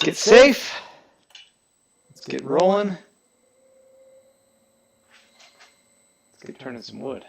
it safe. Let's get rolling. Let's get turning some wood.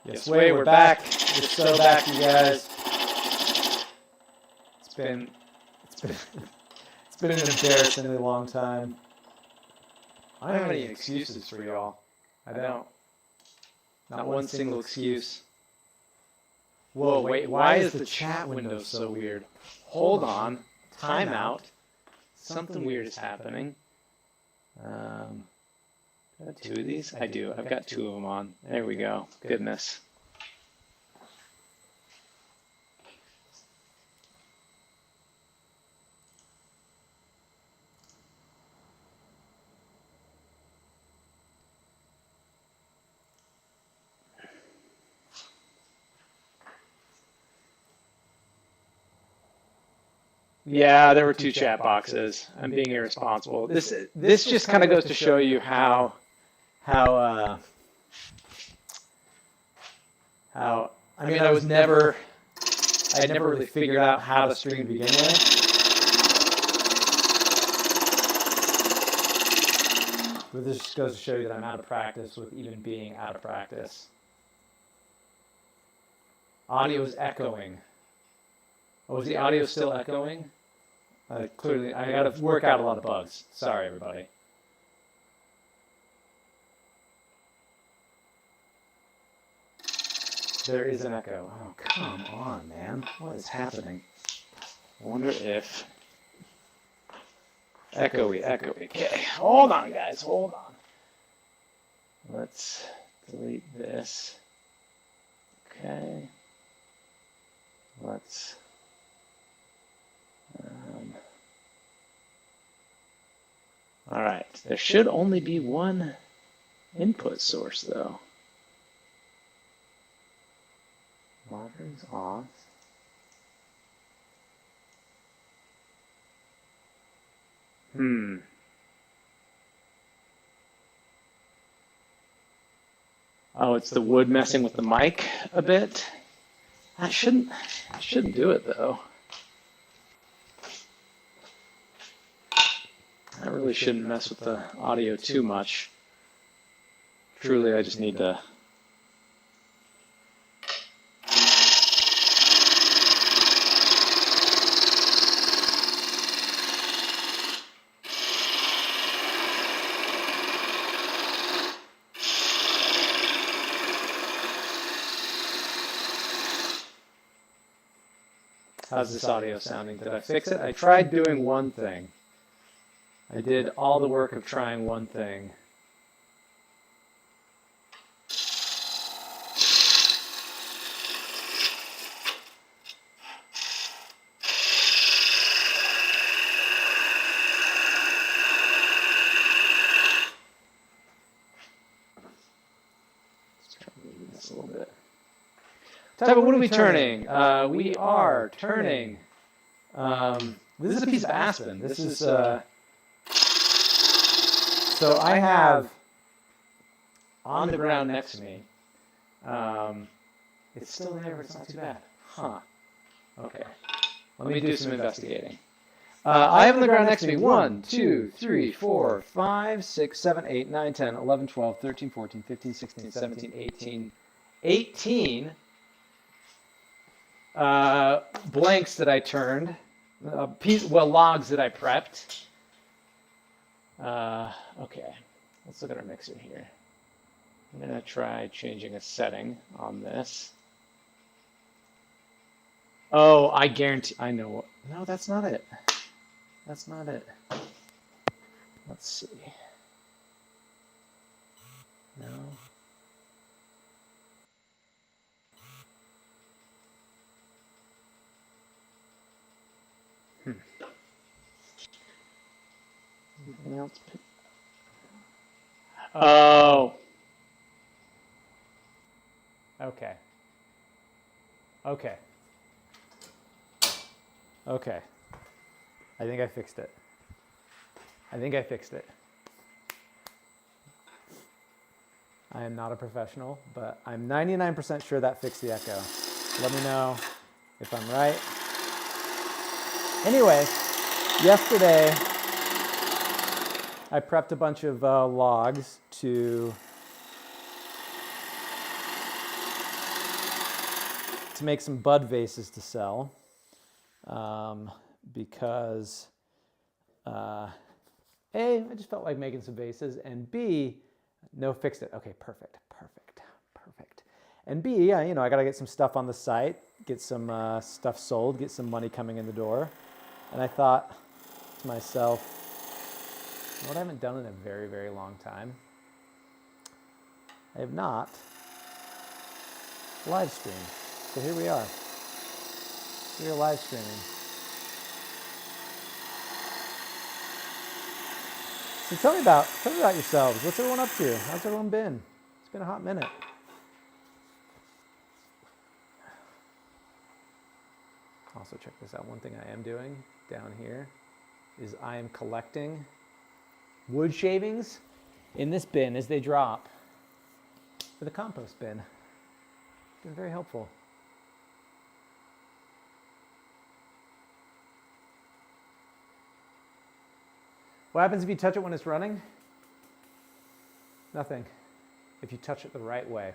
Yes, we're back. We're so back, you guys. It's been an embarrassingly long time. I don't have any excuses for y'all. I don't. Not one single excuse. Whoa, wait, why is the chat window so weird? Hold on. Time out. Something weird is happening. Do I have two of these? I do. I've got two of them on. There we go. Goodness. Yeah, there were two chat boxes. I'm being irresponsible. This just kind of goes to show you how I mean, I had never really figured out how to stream to begin with. But this just goes to show you that I'm out of practice with even being out of practice. Audio is echoing. Oh, is the audio still echoing? Clearly, I got to work out a lot of bugs. Sorry, everybody. There is an echo. Oh, come on, man. What is happening? I wonder if... Echoey. Okay, hold on, guys. Hold on. Let's delete this. Okay. Let's... all right. There should only be one input source, though. Monitoring's off. Oh, it's the wood messing with the mic a bit. I shouldn't do it, though. I really shouldn't mess with the audio too much. Truly, I just need to... How's this audio sounding? Did I fix it? I tried doing one thing. I did all the work of trying one thing. Let's try to move this a little bit. Type, what are we turning? We are turning. This is a piece of aspen. This is... So I have on the ground next to me, it's still there, but it's not too bad. Huh. Okay. Let me do some investigating. I have on the ground next to me 1, 2, 3, 4, 5, 6, 7, 8, 9, 10, 11, 12, 13, 14, 15, 16, 17, 18 blanks that I turned, logs that I prepped. Okay, let's look at our mixer here. I'm going to try changing a setting on this. Oh, I guarantee, I know what, no, that's not it. That's not it. Let's see. No. Anything else? Oh. Okay. Okay. Okay. I think I fixed it. I think I fixed it. I am not a professional, but I'm 99% sure that fixed the echo. Let me know if I'm right. Anyway, yesterday I prepped a bunch of logs to make some bud vases to sell, because A, I just felt like making some vases, and B, no, fixed it. Okay, perfect. And B, I gotta get some stuff on the site, get some stuff sold, get some money coming in the door. And I thought to myself, you know what I haven't done in a very, very long time? I have not live streamed. So here we are. We are live streaming. So tell me about yourselves. What's everyone up to? How's everyone been? It's been a hot minute. Also, check this out. One thing I am doing down here is I am collecting wood shavings in this bin as they drop for the compost bin. It's been very helpful. What happens if you touch it when it's running? Nothing. If you touch it the right way.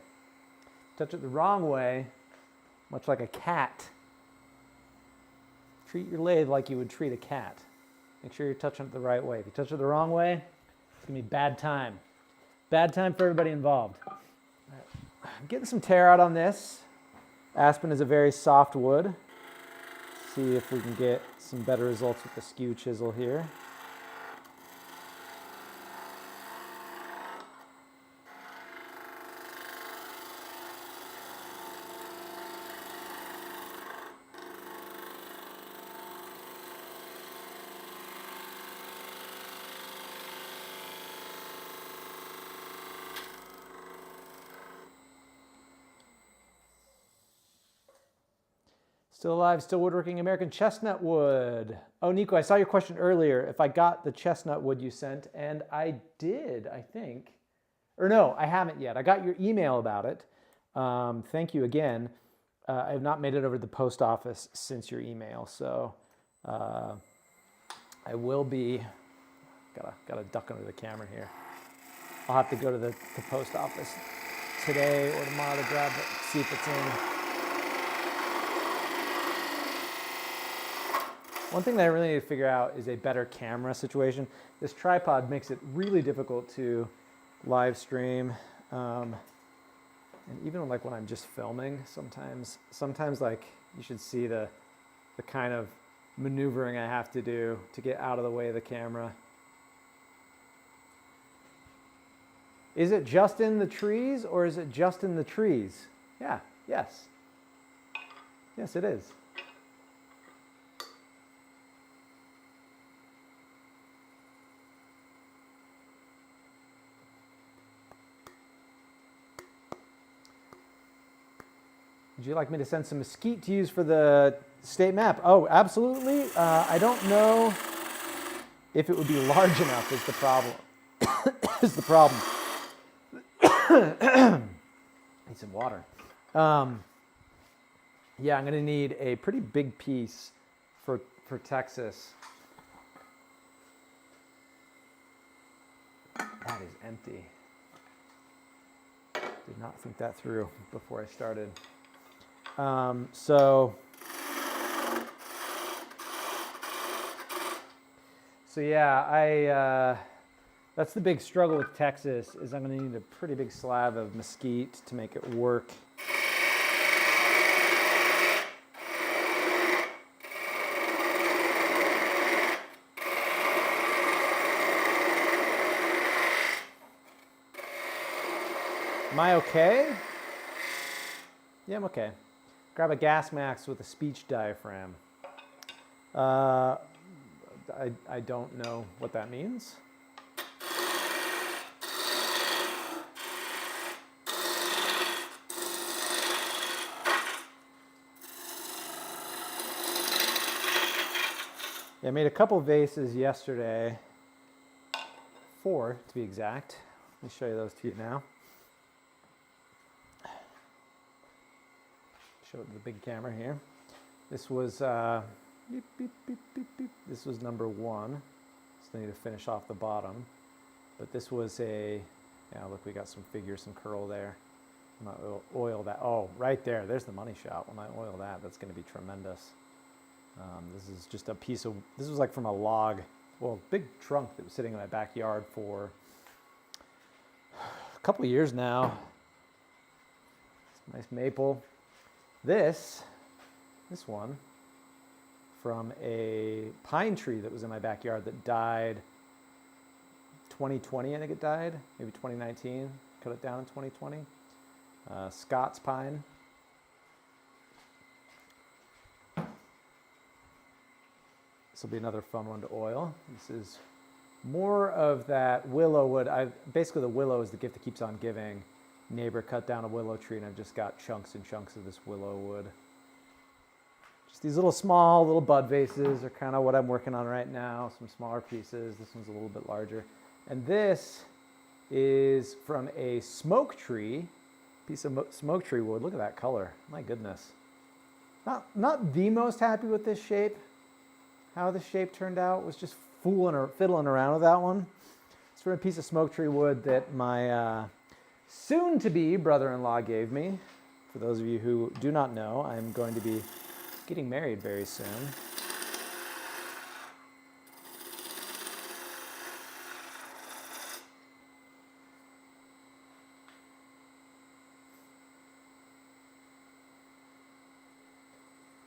Touch it the wrong way, much like a cat. Treat your lathe like you would treat a cat. Make sure you're touching it the right way. If you touch it the wrong way, it's gonna be bad time. Bad time for everybody involved. I'm getting some tear out on this. Aspen is a very soft wood. See if we can get some better results with the skew chisel here. Still alive, still woodworking, American chestnut wood. Oh, Nico, I saw your question earlier if I got the chestnut wood you sent, and I did, I think. Or no, I haven't yet. I got your email about it. Thank you again. I have not made it over to the post office since your email, so I will be, gotta duck under the camera here. I'll have to go to the post office today or tomorrow to grab it, see if it's in. One thing that I really need to figure out is a better camera situation. This tripod makes it really difficult to live stream. And even like when I'm just filming, sometimes like you should see the kind of maneuvering I have to do to get out of the way of the camera. Is it just in the trees or is it just in the trees? Yeah, yes. Yes, it is. Would you like me to send some mesquite to use for the state map? Oh, absolutely. I don't know if it would be large enough is the problem. Is the problem. Need some water. Yeah, I'm going to need a pretty big piece for Texas. That is empty. Did not think that through before I started. So yeah, that's the big struggle with Texas is I'm going to need a pretty big slab of mesquite to make it work. Am I okay? Yeah, I'm okay. Grab a gas mask with a speech diaphragm. I don't know what that means. Yeah, I made a couple vases yesterday, 4 to be exact. Let me show you those to you now. Show it to the big camera here. This was beep, beep, beep, beep, beep. This was number 1. So I need to finish off the bottom. But this was a, yeah, look, we got some figure, some curl there. I'm gonna oil that. Oh, right there. There's the money shot. When I oil that, that's going to be tremendous. This is just a piece of, this was like from a log, well, big trunk that was sitting in my backyard for a couple of years now. It's nice maple. This one from a pine tree that was in my backyard that died 2020, I think it died, maybe 2019, cut it down in 2020. Scots pine. This will be another fun one to oil. This is more of that willow wood. Basically the willow is the gift that keeps on giving. Neighbor cut down a willow tree and I've just got chunks and chunks of this willow wood. Just these little small little bud vases are kind of what I'm working on right now. Some smaller pieces. This one's a little bit larger. And this is from a smoke tree, piece of smoke tree wood. Look at that color. My goodness. Not the most happy with this shape. How this shape turned out was just fiddling around with that one. It's from a piece of smoke tree wood that my soon-to-be brother-in-law gave me. For those of you who do not know, I'm going to be getting married very soon.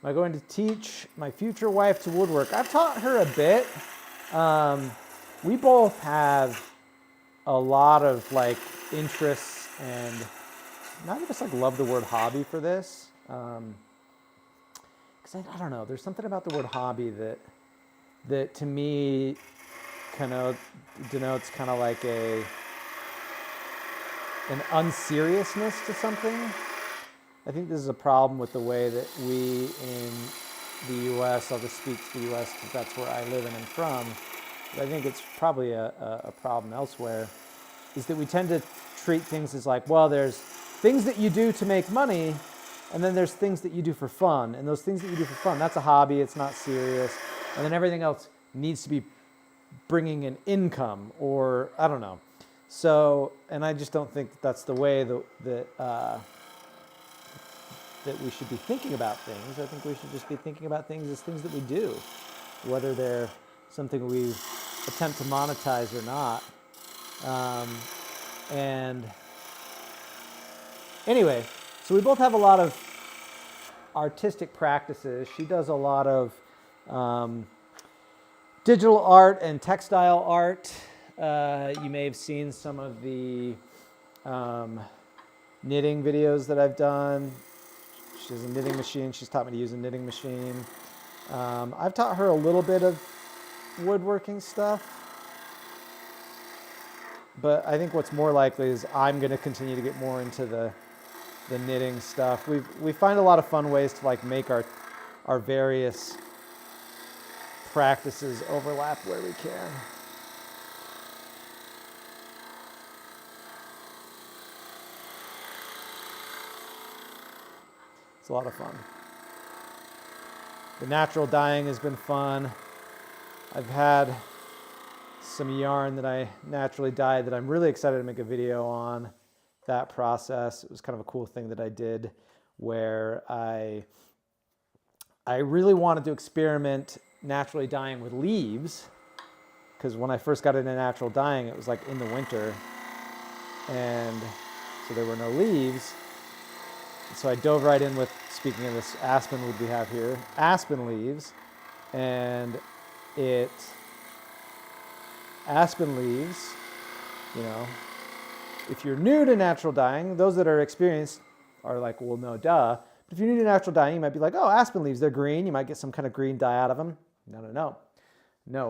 Am I going to teach my future wife to woodwork? I've taught her a bit. We both have a lot of like interests and not even just like love the word hobby for this. Because I don't know, there's something about the word hobby that to me kind of denotes kind of like an unseriousness to something. I think this is a problem with the way that we in the U.S., I'll just speak to the U.S. because that's where I live and am from, but I think it's probably a problem elsewhere, is that we tend to treat things as like, well, there's things that you do to make money, and then there's things that you do for fun. And those things that you do for fun, that's a hobby, it's not serious. And then everything else needs to be bringing in income, or I don't know. So, and I just don't think that's the way that we should be thinking about things. I think we should just be thinking about things as things that we do, whether they're something we attempt to monetize or not. And anyway, so we both have a lot of artistic practices. She does a lot of digital art and textile art. You may have seen some of the knitting videos that I've done. She has a knitting machine. She's taught me to use a knitting machine. I've taught her a little bit of woodworking stuff. But I think what's more likely is I'm going to continue to get more into the knitting stuff. We find a lot of fun ways to like make our various practices overlap where we can. It's a lot of fun. The natural dyeing has been fun. I've had some yarn that I naturally dyed that I'm really excited to make a video on that process. It was kind of a cool thing that I did where I really wanted to experiment naturally dyeing with leaves, because when I first got into natural dyeing, it was like in the winter, and so there were no leaves. So I dove right in with, speaking of this aspen wood we have here, aspen leaves, and aspen leaves, you know, if you're new to natural dyeing, those that are experienced are like, well, no, duh. But if you're new to natural dyeing, you might be like, oh, aspen leaves, they're green. You might get some kind of green dye out of them. No.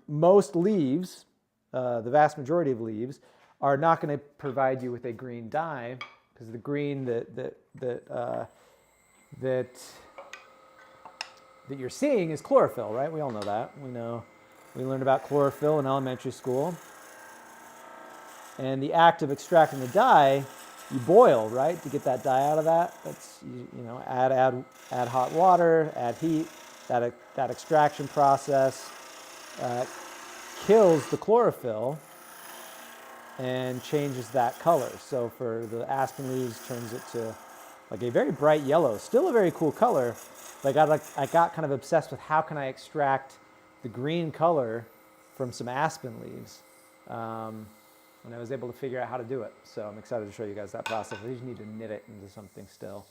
Most leaves, the vast majority of leaves, are not going to provide you with a green dye, because the green that you're seeing is chlorophyll, right? We all know that. We learned about chlorophyll in elementary school. And the act of extracting the dye, you boil, right, to get that dye out of that. That's, add hot water, add heat. That extraction process kills the chlorophyll and changes that color. So for the aspen leaves, turns it to like a very bright yellow, still a very cool color. But I got kind of obsessed with how can I extract the green color from some aspen leaves. And I was able to figure out how to do it. So I'm excited to show you guys that process. I just need to knit it into something still.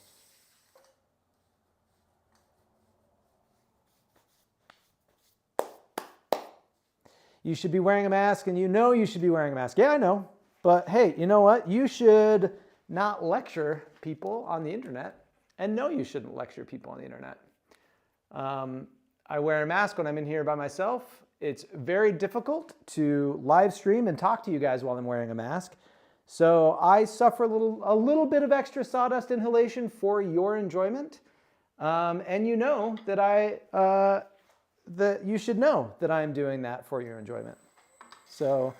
You should be wearing a mask, and you know you should be wearing a mask. Yeah, I know. But hey, you know what? You should not lecture people on the internet, and no, you shouldn't lecture people on the internet. I wear a mask when I'm in here by myself. It's very difficult to live stream and talk to you guys while I'm wearing a mask. So I suffer a little bit of extra sawdust inhalation for your enjoyment. And you know that that you should know that I'm doing that for your enjoyment. So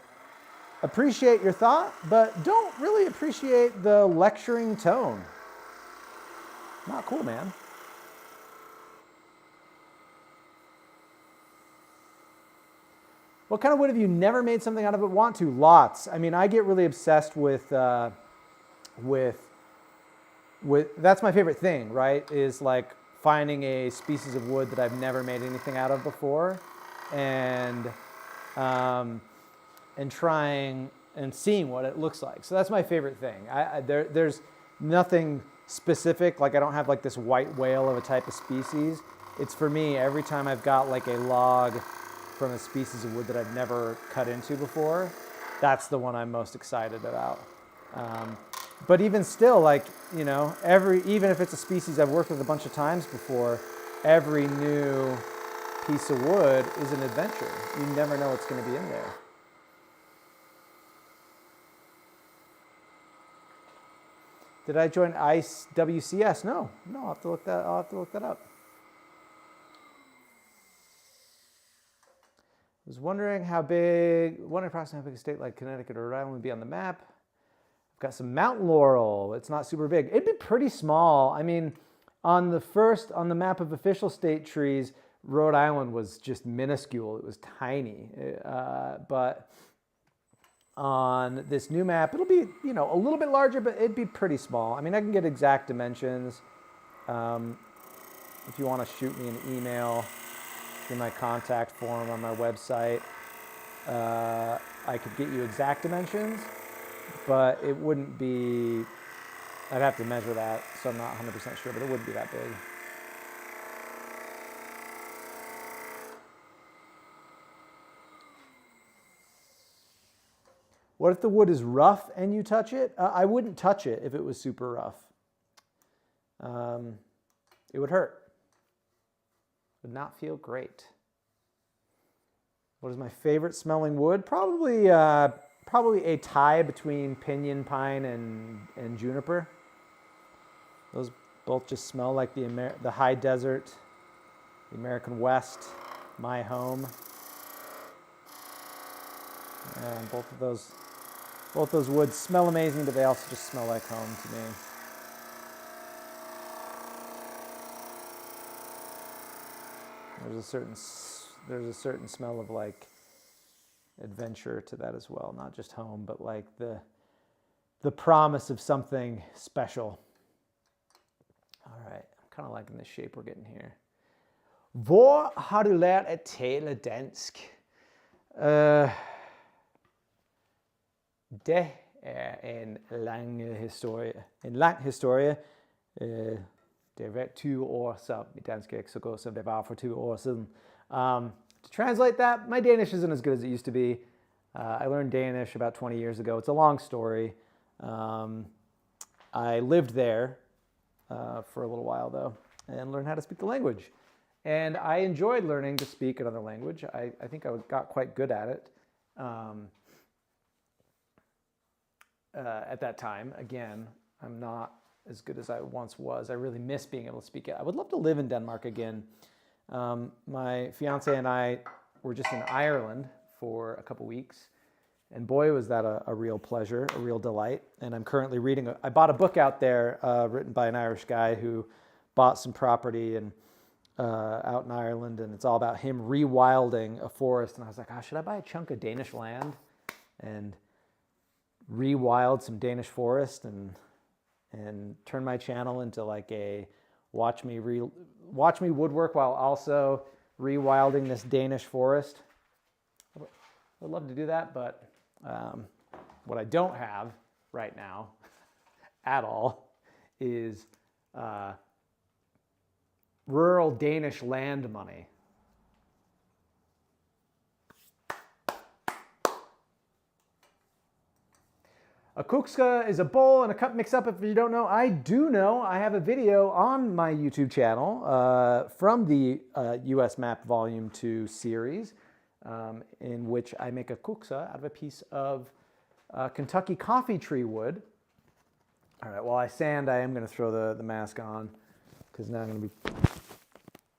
appreciate your thought, but don't really appreciate the lecturing tone. Not cool, man. What kind of wood have you never made something out of but want to? Lots. I mean, I get really obsessed with that's my favorite thing, right? Is like finding a species of wood that I've never made anything out of before, and trying and seeing what it looks like. So that's my favorite thing. There's nothing specific, like I don't have like this white whale of a type of species. It's for me, every time I've got like a log from a species of wood that I've never cut into before, that's the one I'm most excited about. But even still, like, you know, even if it's a species I've worked with a bunch of times before, every new piece of wood is an adventure. You never know what's going to be in there. Did I join ICE WCS? No, I'll have to look that up. I was wondering approximately how big a state like Connecticut or Rhode Island would be on the map. I've got some mountain laurel. It's not super big. It'd be pretty small. I mean, on the map of official state trees, Rhode Island was just minuscule. It was tiny. But on this new map, it'll be, you know, a little bit larger, but it'd be pretty small. I mean, I can get exact dimensions. If you want to shoot me an email through my contact form on my website, I could get you exact dimensions, but it wouldn't be, I'd have to measure that, so I'm not 100% sure, but it wouldn't be that big. What if the wood is rough and you touch it? I wouldn't touch it if it was super rough. It would hurt. Would not feel great. What is my favorite smelling wood? Probably a tie between pinyon pine and juniper. Those both just smell like the high desert, the American West, my home. And both those woods smell amazing, but they also just smell like home to me. There's a certain smell of like adventure to that as well, not just home, but like the promise of something special. All right, I'm kind of liking the shape we're getting here. Hvor har du lært at tale dansk? Det en lang historie. Det har været 20 år, så mit dansk er ikke så godt, som det var for 20 år siden. To translate that, my Danish isn't as good as it used to be. I learned Danish about 20 years ago. It's a long story. I lived there for a little while, though, and learned how to speak the language. And I enjoyed learning to speak another language. I think I got quite good at it at that time. Again, I'm not as good as I once was. I really miss being able to speak it. I would love to live in Denmark again. My fiance and I were just in Ireland for a couple weeks. And boy, was that a real pleasure, a real delight. And I'm currently reading, I bought a book out there written by an Irish guy who bought some property and out in Ireland, and it's all about him rewilding a forest. And I was like, oh, should I buy a chunk of Danish land and rewild some Danish forest and turn my channel into like a watch me woodwork while also rewilding this Danish forest? I'd love to do that, but what I don't have right now at all is rural Danish land money. A kukska is a bowl and a cup mix-up. If you don't know, I do know. I have a video on my YouTube channel from the US Map Volume 2 series in which I make a kuksa out of a piece of Kentucky coffee tree wood. All right, while I sand, I am going to throw the mask on because now I'm going to be...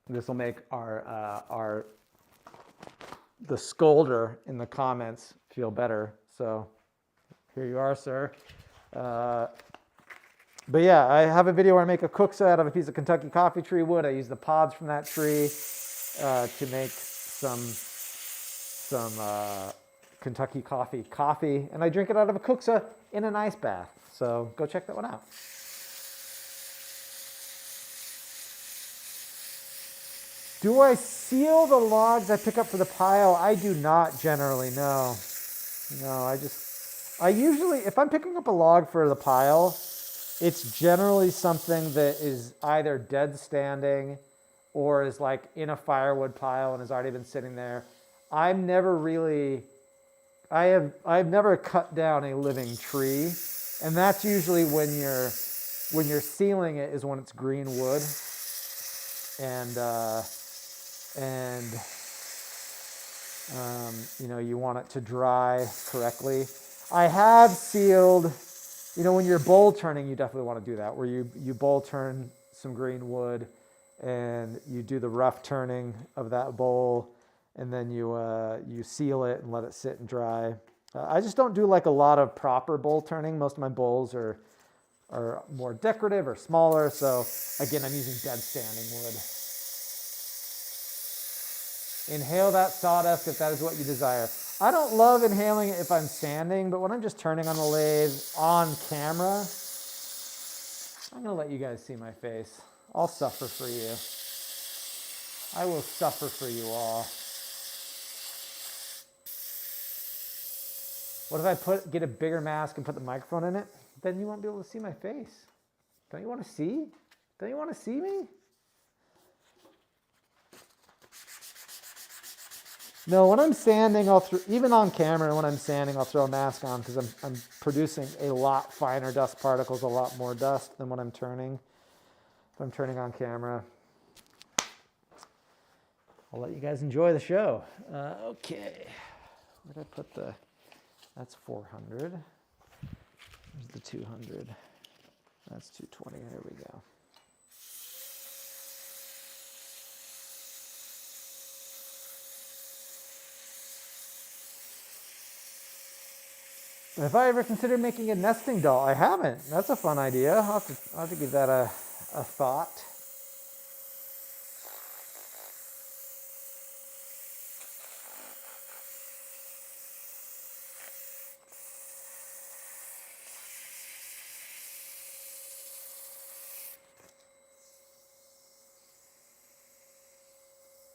This will make the scolder in the comments feel better. So here you are, sir. But yeah, I have a video where I make a kuksa out of a piece of Kentucky coffee tree wood. I use the pods from that tree to make some Kentucky coffee, and I drink it out of a kuksa in an ice bath. So go check that one out. Do I seal the logs I pick up for the pile? I do not generally, no. No, I usually, if I'm picking up a log for the pile, it's generally something that is either dead standing or is like in a firewood pile and has already been sitting there. I've never cut down a living tree, and that's usually when you're sealing it is when it's green wood, and you know, you want it to dry correctly. I have sealed, you know, when you're bowl turning, you definitely want to do that, where you bowl turn some green wood and you do the rough turning of that bowl, and then you seal it and let it sit and dry. I just don't do like a lot of proper bowl turning. Most of my bowls are more decorative or smaller, so again, I'm using dead standing wood. Inhale that sawdust if that is what you desire. I don't love inhaling it if I'm sanding, but when I'm just turning on the lathe on camera, I'm going to let you guys see my face. I'll suffer for you. I will suffer for you all. What if I get a bigger mask and put the microphone in it? Then you won't be able to see my face. Don't you want to see? Don't you want to see me? No, when I'm sanding, even on camera, when I'm sanding, I'll throw a mask on because I'm producing a lot finer dust particles, a lot more dust than when I'm turning. If I'm turning on camera, I'll let you guys enjoy the show. Okay, where did I put that's 400. There's the 200. That's 220. There we go. Have I ever considered making a nesting doll? I haven't. That's a fun idea. I'll have to give that a thought.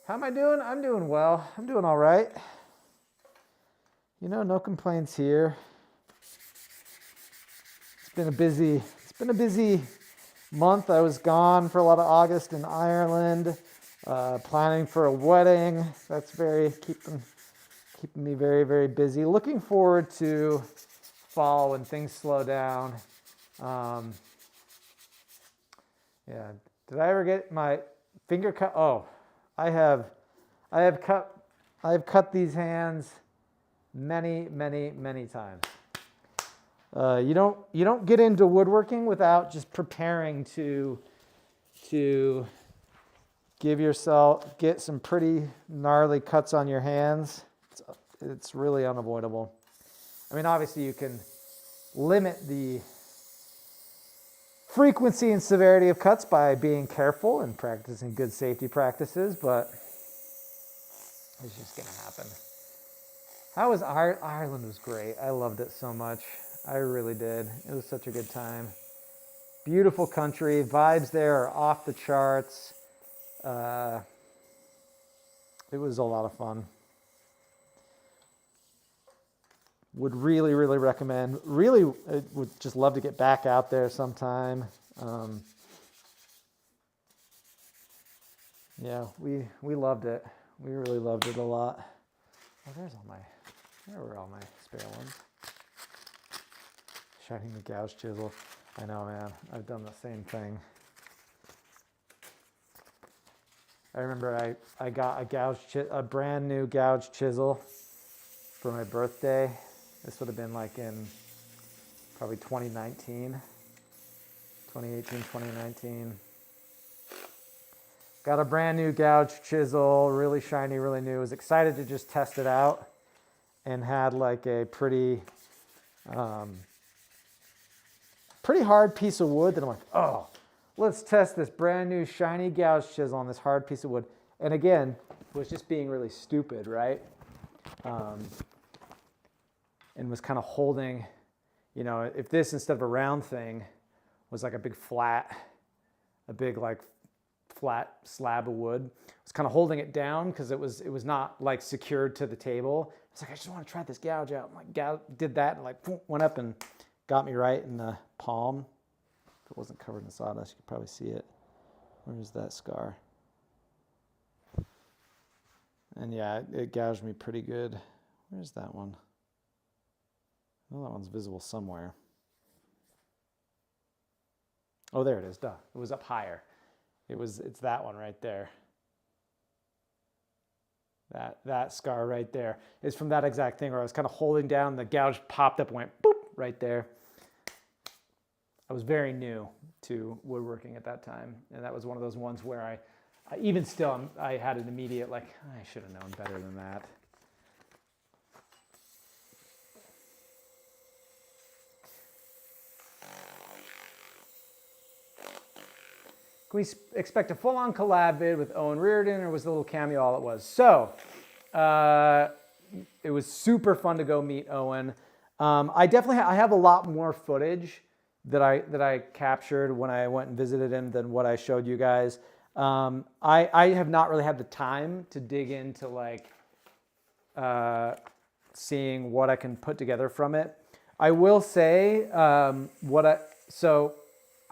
How am I doing? I'm doing well. I'm doing all right. You know, no complaints here. It's been a busy month. I was gone for a lot of August in Ireland, planning for a wedding. That's keeping me very, very busy. Looking forward to fall when things slow down. Yeah. Did I ever get my finger cut? Oh, I have cut these hands many times. You don't get into woodworking without just preparing to get some pretty gnarly cuts on your hands. It's really unavoidable. I mean, obviously you can limit the frequency and severity of cuts by being careful and practicing good safety practices, but it's just gonna happen. How was Ireland? Was great. I loved it so much. I really did. It was such a good time. Beautiful country. Vibes there are off the charts. It was a lot of fun. Would really recommend. Really would just love to get back out there sometime. Yeah, we loved it. We really loved it a lot. Oh, there were all my spare ones. Shining the gouge chisel. I know, man. I've done the same thing. I remember I got a brand new gouge chisel for my birthday. This would have been like in probably 2018, 2019. Got a brand new gouge chisel, really shiny, really new. Was excited to just test it out, and had like a pretty hard piece of wood that I'm like, oh, let's test this brand new shiny gouge chisel on this hard piece of wood. And again, was just being really stupid, right? And was kind of holding, if this instead of a round thing was like a big flat slab of wood, I was kind of holding it down because it was not like secured to the table. I was like, I just want to try this gouge out. I'm like, did that and like went up and got me right in the palm. If it wasn't covered in sawdust, you could probably see it. Where's that scar? And yeah, it gouged me pretty good. Where's that one? Well, that one's visible somewhere. Oh, there it is. Duh. It was up higher. It's that one right there. That scar right there is from that exact thing where I was kind of holding down, the gouge popped up and went boop right there. I was very new to woodworking at that time, and that was one of those ones where I even still, I had an immediate like, I should have known better than that. Can we expect a full-on collab vid with Owen Reardon, or was the little cameo all it was? So, it was super fun to go meet Owen. I have a lot more footage that I captured when I went and visited him than what I showed you guys. I have not really had the time to dig into like seeing what I can put together from it. I will say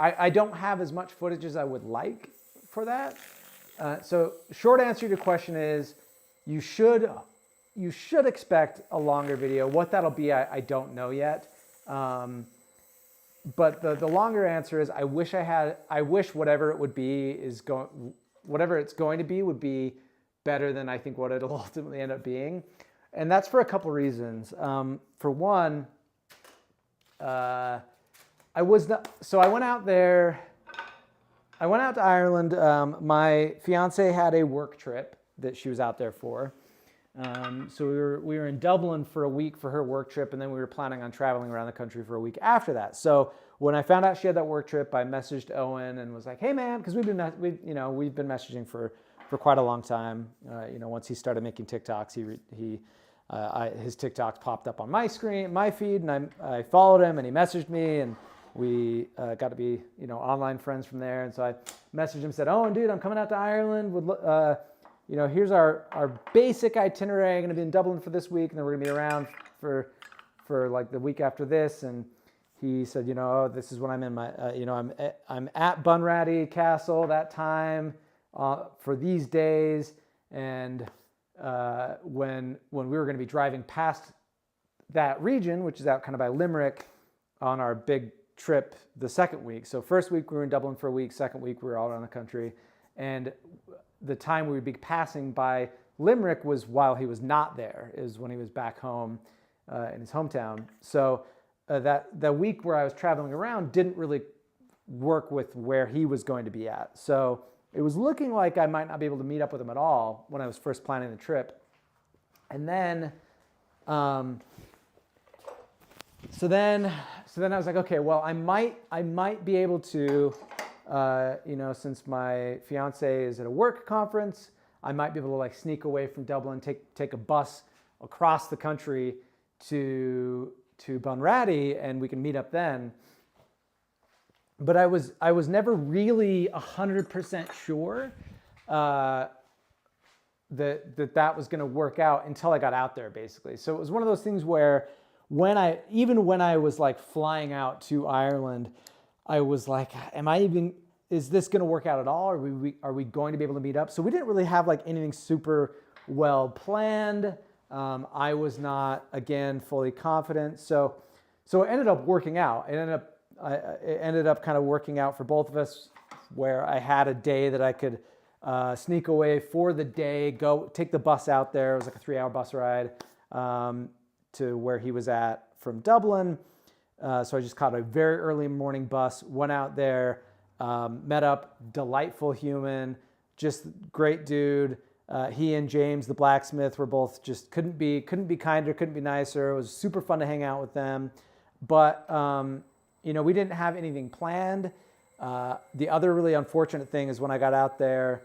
I don't have as much footage as I would like for that. So short answer to your question is you should expect a longer video. What that'll be, I don't know yet. But the longer answer is I wish whatever it would be whatever it's going to be would be better than I think what it'll ultimately end up being. And that's for a couple reasons. For one, I went out there. I went out to Ireland. My fiance had a work trip that she was out there for. So we were in Dublin for a week for her work trip, and then we were planning on traveling around the country for a week after that. So when I found out she had that work trip, I messaged Owen and was like, "Hey man," because we've been messaging for quite a long time. Once he started making TikToks, his TikToks popped up on my feed, and I followed him, and he messaged me, and we got to be online friends from there. And so I messaged him, said, "Oh, dude, I'm coming out to Ireland. Here's our basic itinerary. I'm going to be in Dublin for this week, and then we're going to be around for like the week after this." And he said, this is when I'm in my, I'm at Bunratty Castle that time for these days. And when we were going to be driving past that region, which is out kind of by Limerick, on our big trip the second week. So first week we were in Dublin for a week. Second week we were all around the country. And the time we would be passing by Limerick was while he was not there, is when he was back home in his hometown. So that week where I was traveling around didn't really work with where he was going to be at. So it was looking like I might not be able to meet up with him at all when I was first planning the trip. And then, so then I was like, okay, well, I might be able to, since my fiance is at a work conference, I might be able to like sneak away from Dublin, take a bus across the country to Bunratty, and we can meet up then. But I was never really 100% sure that was going to work out until I got out there, basically. So it was one of those things where even when I was like flying out to Ireland, I was like, is this going to work out at all? Are we going to be able to meet up? So we didn't really have like anything super well planned. I was not, again, fully confident. So it ended up working out. It ended up kind of working out for both of us, where I had a day that I could sneak away for the day, go take the bus out there. It was like a 3-hour bus ride to where he was at from Dublin. So I just caught a very early morning bus, went out there, met up, delightful human, just great dude. He and James, the blacksmith, were both just couldn't be kinder, couldn't be nicer. It was super fun to hang out with them. But we didn't have anything planned. The other really unfortunate thing is when I got out there,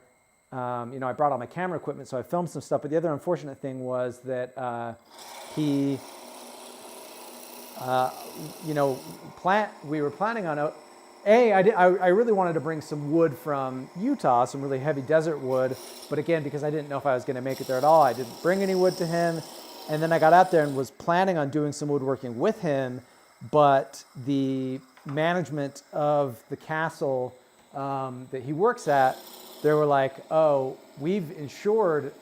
I brought all my camera equipment, so I filmed some stuff. But the other unfortunate thing was that we were planning on I really wanted to bring some wood from Utah, some really heavy desert wood. But again, because I didn't know if I was going to make it there at all, I didn't bring any wood to him. And then I got out there and was planning on doing some woodworking with him. But the management of the castle that he works at, they were like, oh, we've insured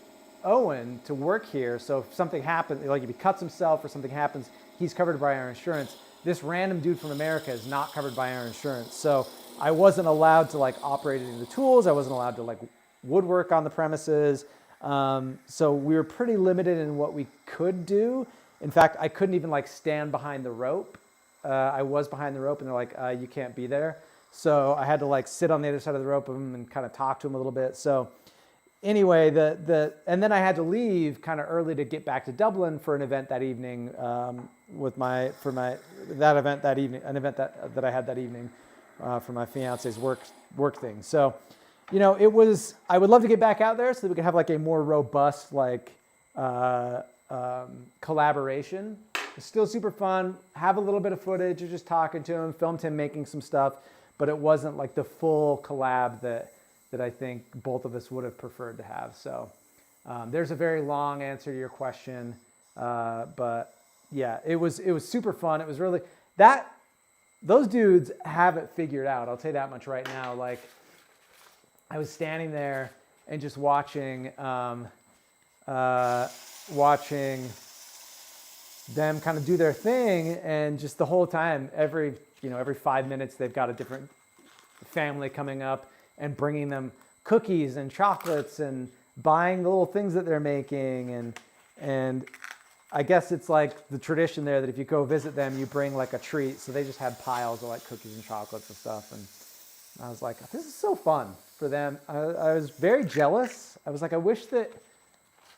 Owen to work here. So if something happens, like if he cuts himself or something happens, he's covered by our insurance. This random dude from America is not covered by our insurance. So I wasn't allowed to like operate any of the tools. I wasn't allowed to like woodwork on the premises. So we were pretty limited in what we could do. In fact, I couldn't even like stand behind the rope. I was behind the rope and they're like, you can't be there. So I had to like sit on the other side of the rope and kind of talk to him a little bit. So anyway, and then I had to leave kind of early to get back to Dublin for an event that evening an event that I had that evening for my fiance's work thing. So, I would love to get back out there so that we could have like a more robust collaboration. It's still super fun. Have a little bit of footage of just talking to him, filmed him making some stuff, but it wasn't like the full collab that I think both of us would have preferred to have. So there's a very long answer to your question, but yeah, it was super fun. It was really those dudes have it figured out. I'll tell you that much right now. Like I was standing there and just watching them kind of do their thing, and just the whole time, every 5 minutes, they've got a different family coming up and bringing them cookies and chocolates and buying the little things that they're making. And I guess it's like the tradition there that if you go visit them, you bring like a treat. So they just had piles of like cookies and chocolates and stuff. And I was like, this is so fun for them. I was very jealous. I was like, I wish that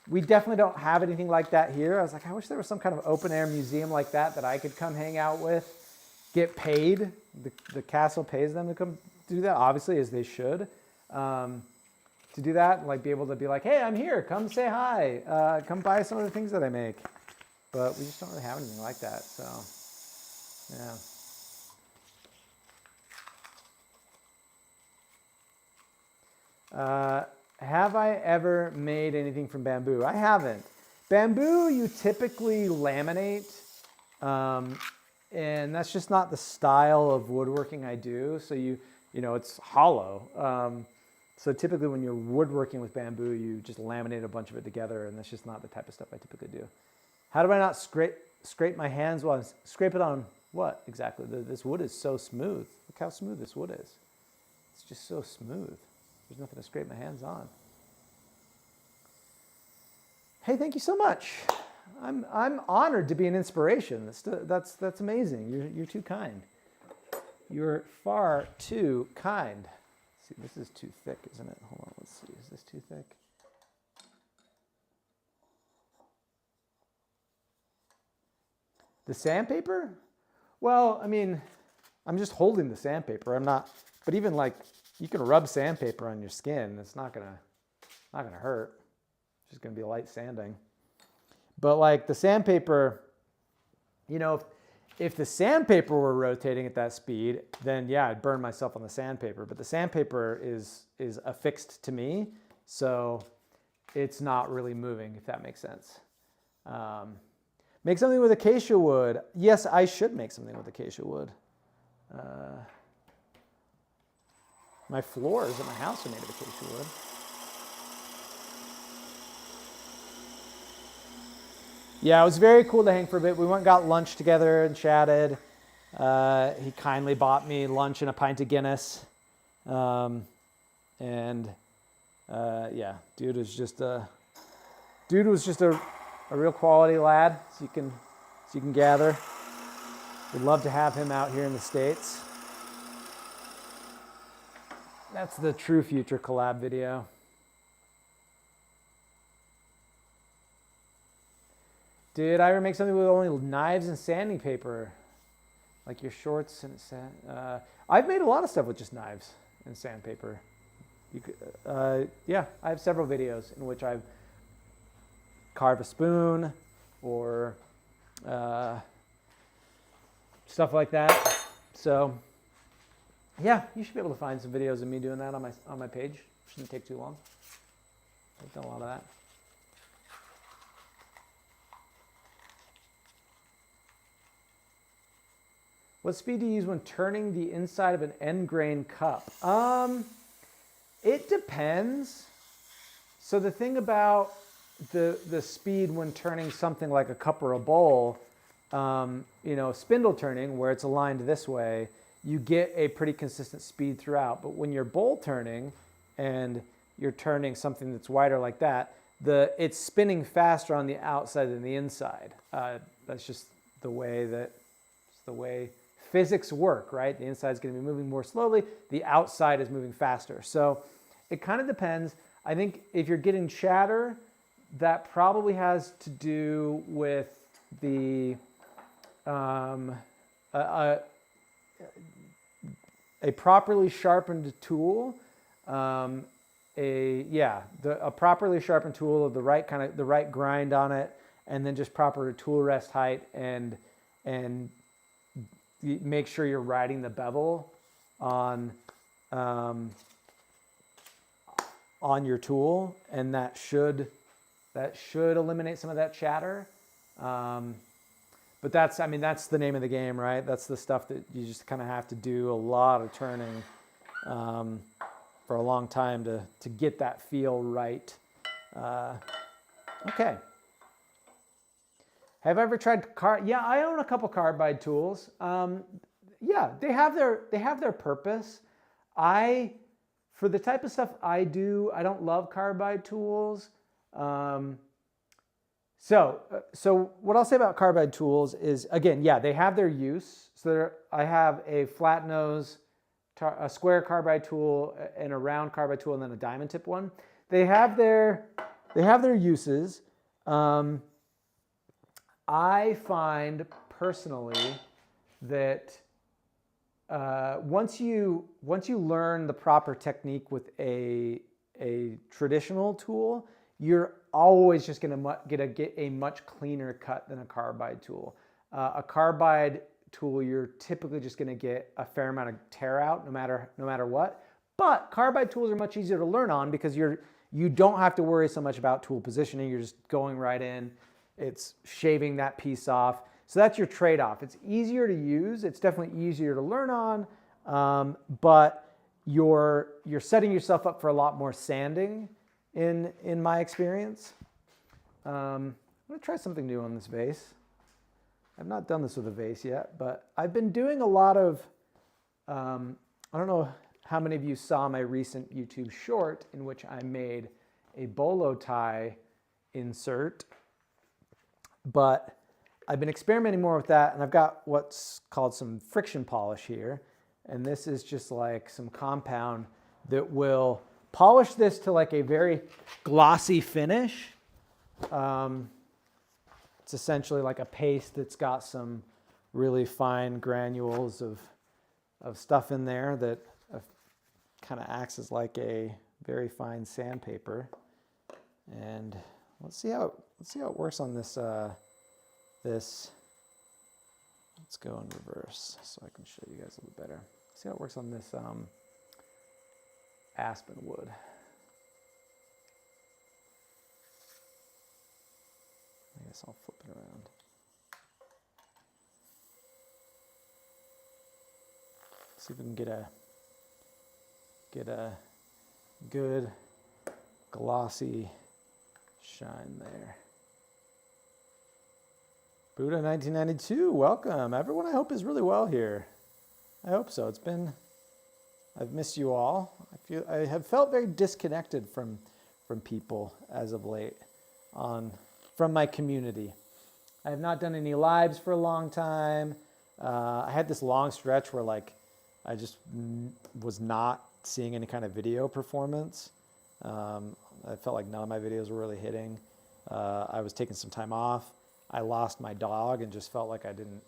we definitely don't have anything like that here. I was like, I wish there was some kind of open air museum like that I could come hang out with, get paid. The castle pays them to come do that, obviously, as they should, to do that, and like be able to be like, hey, I'm here, come say hi, come buy some of the things that I make. But we just don't really have anything like that, so yeah. Have I ever made anything from bamboo? I haven't. Bamboo, you typically laminate, and that's just not the style of woodworking I do. So it's hollow. So typically when you're woodworking with bamboo, you just laminate a bunch of it together, and that's just not the type of stuff I typically do. How do I not scrape my hands while I scrape it on what exactly? This wood is so smooth. Look how smooth this wood is. It's just so smooth. There's nothing to scrape my hands on. Hey, thank you so much. I'm honored to be an inspiration. That's amazing. You're too kind. You're far too kind. See, this is too thick, isn't it? Hold on, let's see. Is this too thick? The sandpaper? Well, I mean, I'm just holding the sandpaper. I'm not, but even like, you can rub sandpaper on your skin. It's not gonna hurt. It's just gonna be light sanding. But like the sandpaper, you know, if the sandpaper were rotating at that speed, then yeah, I'd burn myself on the sandpaper. But the sandpaper is affixed to me, so it's not really moving, if that makes sense. Make something with acacia wood. Yes, I should make something with acacia wood. My floors at my house are made of acacia wood. Yeah, it was very cool to hang for a bit. We went and got lunch together and chatted. He kindly bought me lunch and a pint of Guinness. Yeah, dude was just a real quality lad, as you can gather. We'd love to have him out here in the States. That's the True Future collab video. Did I ever make something with only knives and sanding paper? Like your shorts and sand? I've made a lot of stuff with just knives and sandpaper. Yeah, I have several videos in which I've carved a spoon or stuff like that. So yeah, you should be able to find some videos of me doing that on my page. Shouldn't take too long. I've done a lot of that. What speed do you use when turning the inside of an end grain cup? It depends. So the thing about the speed when turning something like a cup or a bowl, you know, spindle turning, where it's aligned this way, you get a pretty consistent speed throughout. But when you're bowl turning and you're turning something that's wider like that, it's spinning faster on the outside than the inside. That's just the way physics work, right? The inside is going to be moving more slowly. The outside is moving faster. So it kind of depends. I think if you're getting chatter, that probably has to do with the a properly sharpened tool. A properly sharpened tool of the right grind on it, and then just proper tool rest height and make sure you're riding the bevel on your tool, and that should eliminate some of that chatter. But that's the name of the game, right? That's the stuff that you just kind of have to do a lot of turning for a long time to get that feel right. Okay. Have I ever tried Yeah, I own a couple carbide tools. Yeah, they have their purpose. For the type of stuff I do, I don't love carbide tools. So what I'll say about carbide tools is, again, yeah, they have their use. So I have a flat nose, a square carbide tool, and a round carbide tool, and then a diamond tip one. They have their uses. I find personally that once you learn the proper technique with a traditional tool, you're always just going to get a much cleaner cut than a carbide tool. A carbide tool, you're typically just going to get a fair amount of tear out no matter what. But carbide tools are much easier to learn on because you don't have to worry so much about tool positioning. You're just going right in. It's shaving that piece off. So that's your trade-off. It's easier to use. It's definitely easier to learn on, but you're setting yourself up for a lot more sanding in my experience. I'm gonna try something new on this vase. I've not done this with a vase yet, but I've been doing a lot of, I don't know how many of you saw my recent YouTube short in which I made a bolo tie insert. But I've been experimenting more with that, and I've got what's called some friction polish here. And this is just like some compound that will polish this to like a very glossy finish. It's essentially like a paste that's got some really fine granules of stuff in there that kind of acts as like a very fine sandpaper. And let's see how it works on this. Let's go in reverse so I can show you guys a little better. See how it works on this aspen wood. I guess I'll flip it around. See if we can get a good glossy shine there. Buddha 1992, welcome. Everyone I hope is really well here. I hope so. I've missed you all. I have felt very disconnected from people as of late from my community. I have not done any lives for a long time. I had this long stretch where like I just was not seeing any kind of video performance. I felt like none of my videos were really hitting. I was taking some time off. I lost my dog and just felt like I didn't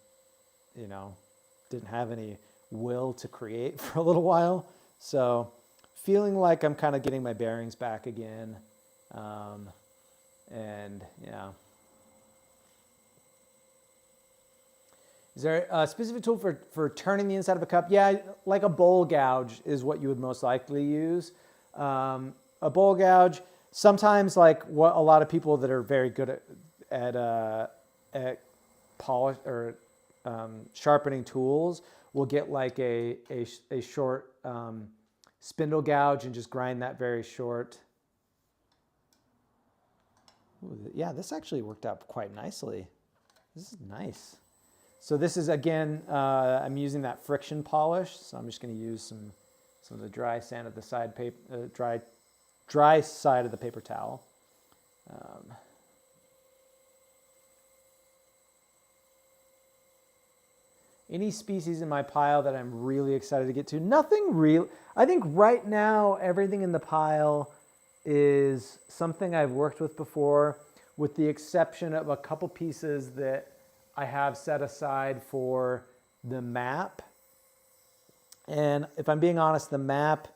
have any will to create for a little while. So feeling like I'm kind of getting my bearings back again. And yeah. Is there a specific tool for turning the inside of a cup? Yeah, like a bowl gouge is what you would most likely use. A bowl gouge, sometimes like what a lot of people that are very good at polish or sharpening tools will get like a short spindle gouge and just grind that very short. Ooh, yeah, this actually worked out quite nicely. This is nice. So this is, again, I'm using that friction polish. So I'm just going to use some of the dry sand of the side paper, dry side of the paper towel. Any species in my pile that I'm really excited to get to? Nothing real. I think right now everything in the pile is something I've worked with before, with the exception of a couple pieces that I have set aside for the map. And if I'm being honest, the map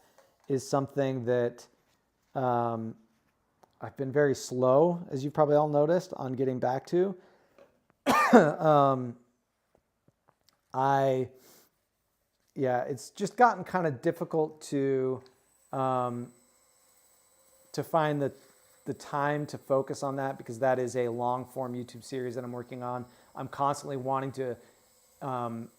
is something that I've been very slow, as you've probably all noticed, on getting back to. It's just gotten kind of difficult to find the time to focus on that, because that is a long form YouTube series that I'm working on. I'm constantly wanting to, I'm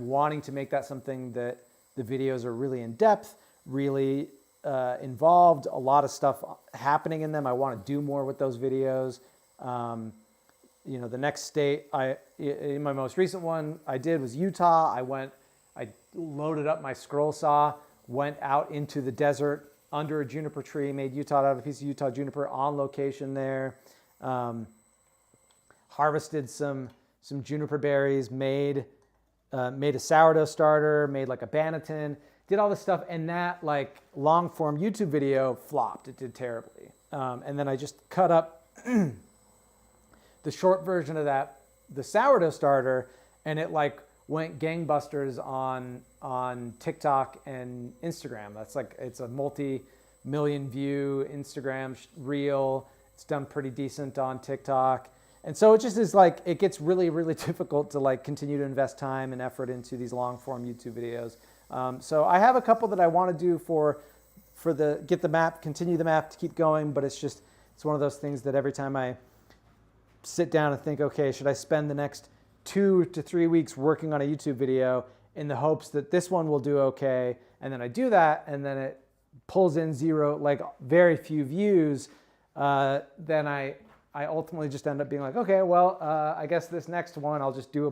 wanting to make that something that the videos are really in depth, really involved, a lot of stuff happening in them. I want to do more with those videos. The next state in my most recent one I did was Utah. I loaded up my scroll saw, went out into the desert under a juniper tree, made Utah out of a piece of Utah juniper on location there. Harvested some juniper berries, made a sourdough starter, made like a banneton, did all this stuff, and that like long form YouTube video flopped. It did terribly. And then I just cut up the short version of that, the sourdough starter, and it like went gangbusters on TikTok and Instagram. That's like, it's a multi-million view Instagram reel. It's done pretty decent on TikTok. And so it just is like, it gets really, really difficult to like continue to invest time and effort into these long form YouTube videos. So I have a couple that I want to do for get the map, continue the map to keep going, but it's one of those things that every time I sit down and think, okay, should I spend the next 2 to 3 weeks working on a YouTube video in the hopes that this one will do okay, and then I do that, and then it pulls in zero, like very few views, then I ultimately just end up being like, okay, well, I guess this next one, I'll just do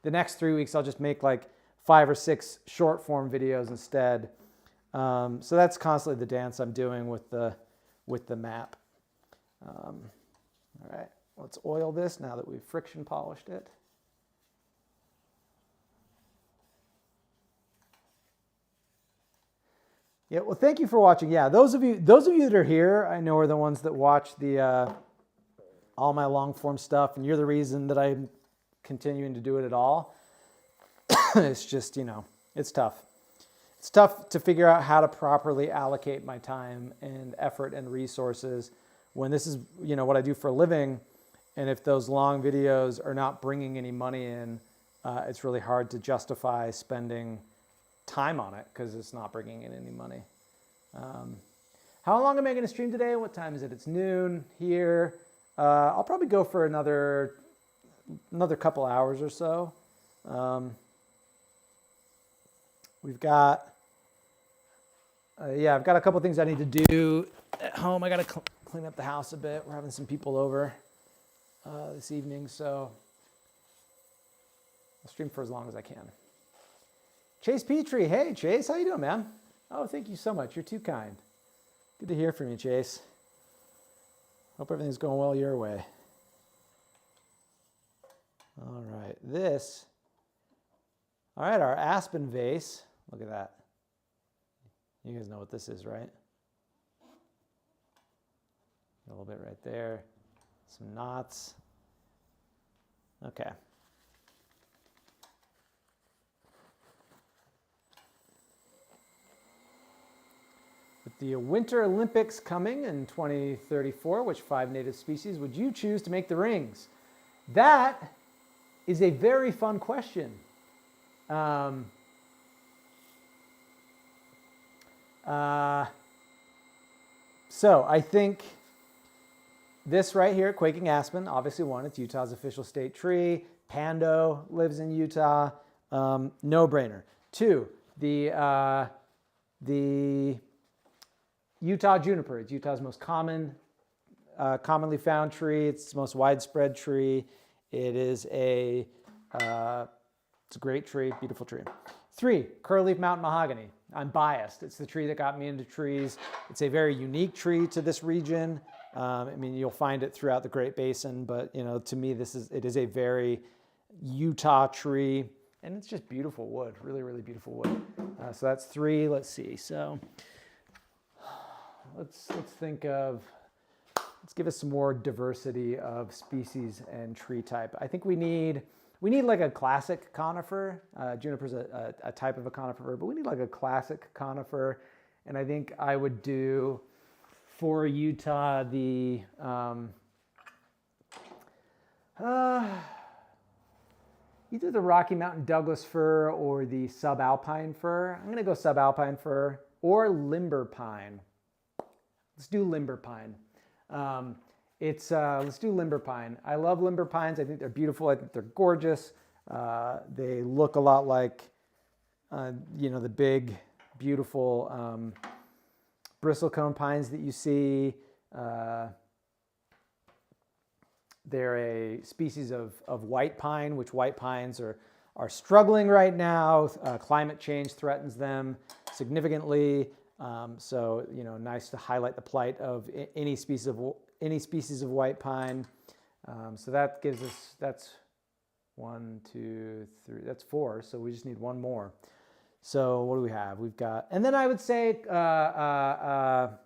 the next 3 weeks, I'll just make like 5 or 6 short form videos instead. So that's constantly the dance I'm doing with the map. All right, let's oil this now that we've friction polished it. Yeah, well, thank you for watching. Yeah, those of you that are here, I know are the ones that watch the all my long form stuff, and you're the reason that I'm continuing to do it at all. It's just, you know, it's tough. It's tough to figure out how to properly allocate my time and effort and resources when this is, you know, what I do for a living. And if those long videos are not bringing any money in, it's really hard to justify spending time on it because it's not bringing in any money. How long am I going to stream today? What time is it? It's noon here. I'll probably go for another couple hours or so. We've got, I've got a couple things I need to do at home. I got to clean up the house a bit. We're having some people over this evening, so I'll stream for as long as I can. Chase Petrie, hey Chase, how you doing, man? Oh, thank you so much. You're too kind. Good to hear from you, Chase. Hope everything's going well your way. All right, our aspen vase. Look at that. You guys know what this is, right? A little bit right there. Some knots. Okay. With the Winter Olympics coming in 2034, which 5 native species would you choose to make the rings? That is a very fun question. So I think this right here, Quaking Aspen, obviously one, it's Utah's official state tree. Pando lives in Utah. No brainer. 2, the Utah juniper. It's Utah's most commonly found tree. It's the most widespread tree. It is it's a great tree, beautiful tree. 3, curly-leaf mountain mahogany. I'm biased. It's the tree that got me into trees. It's a very unique tree to this region. I mean, you'll find it throughout the Great Basin, but you know, to me, it is a very Utah tree, and it's just beautiful wood. Really, really beautiful wood. So that's 3. Let's see. So let's give us some more diversity of species and tree type. I think we need like a classic conifer. Juniper's a type of a conifer, but we need like a classic conifer. And I think I would do for Utah the either the Rocky Mountain Douglas fir or the subalpine fir. I'm gonna go subalpine fir or limber pine. Let's do limber pine. Let's do limber pine. I love limber pines. I think they're beautiful. I think they're gorgeous. They look a lot like, the big, beautiful bristlecone pines that you see. They're a species of white pine, which white pines are struggling right now. Climate change threatens them significantly. So, nice to highlight the plight of any species of white pine. So that gives us, that's 1, 2, 3, that's 4. So we just need one more. So what do we have? We've got, and then I would say either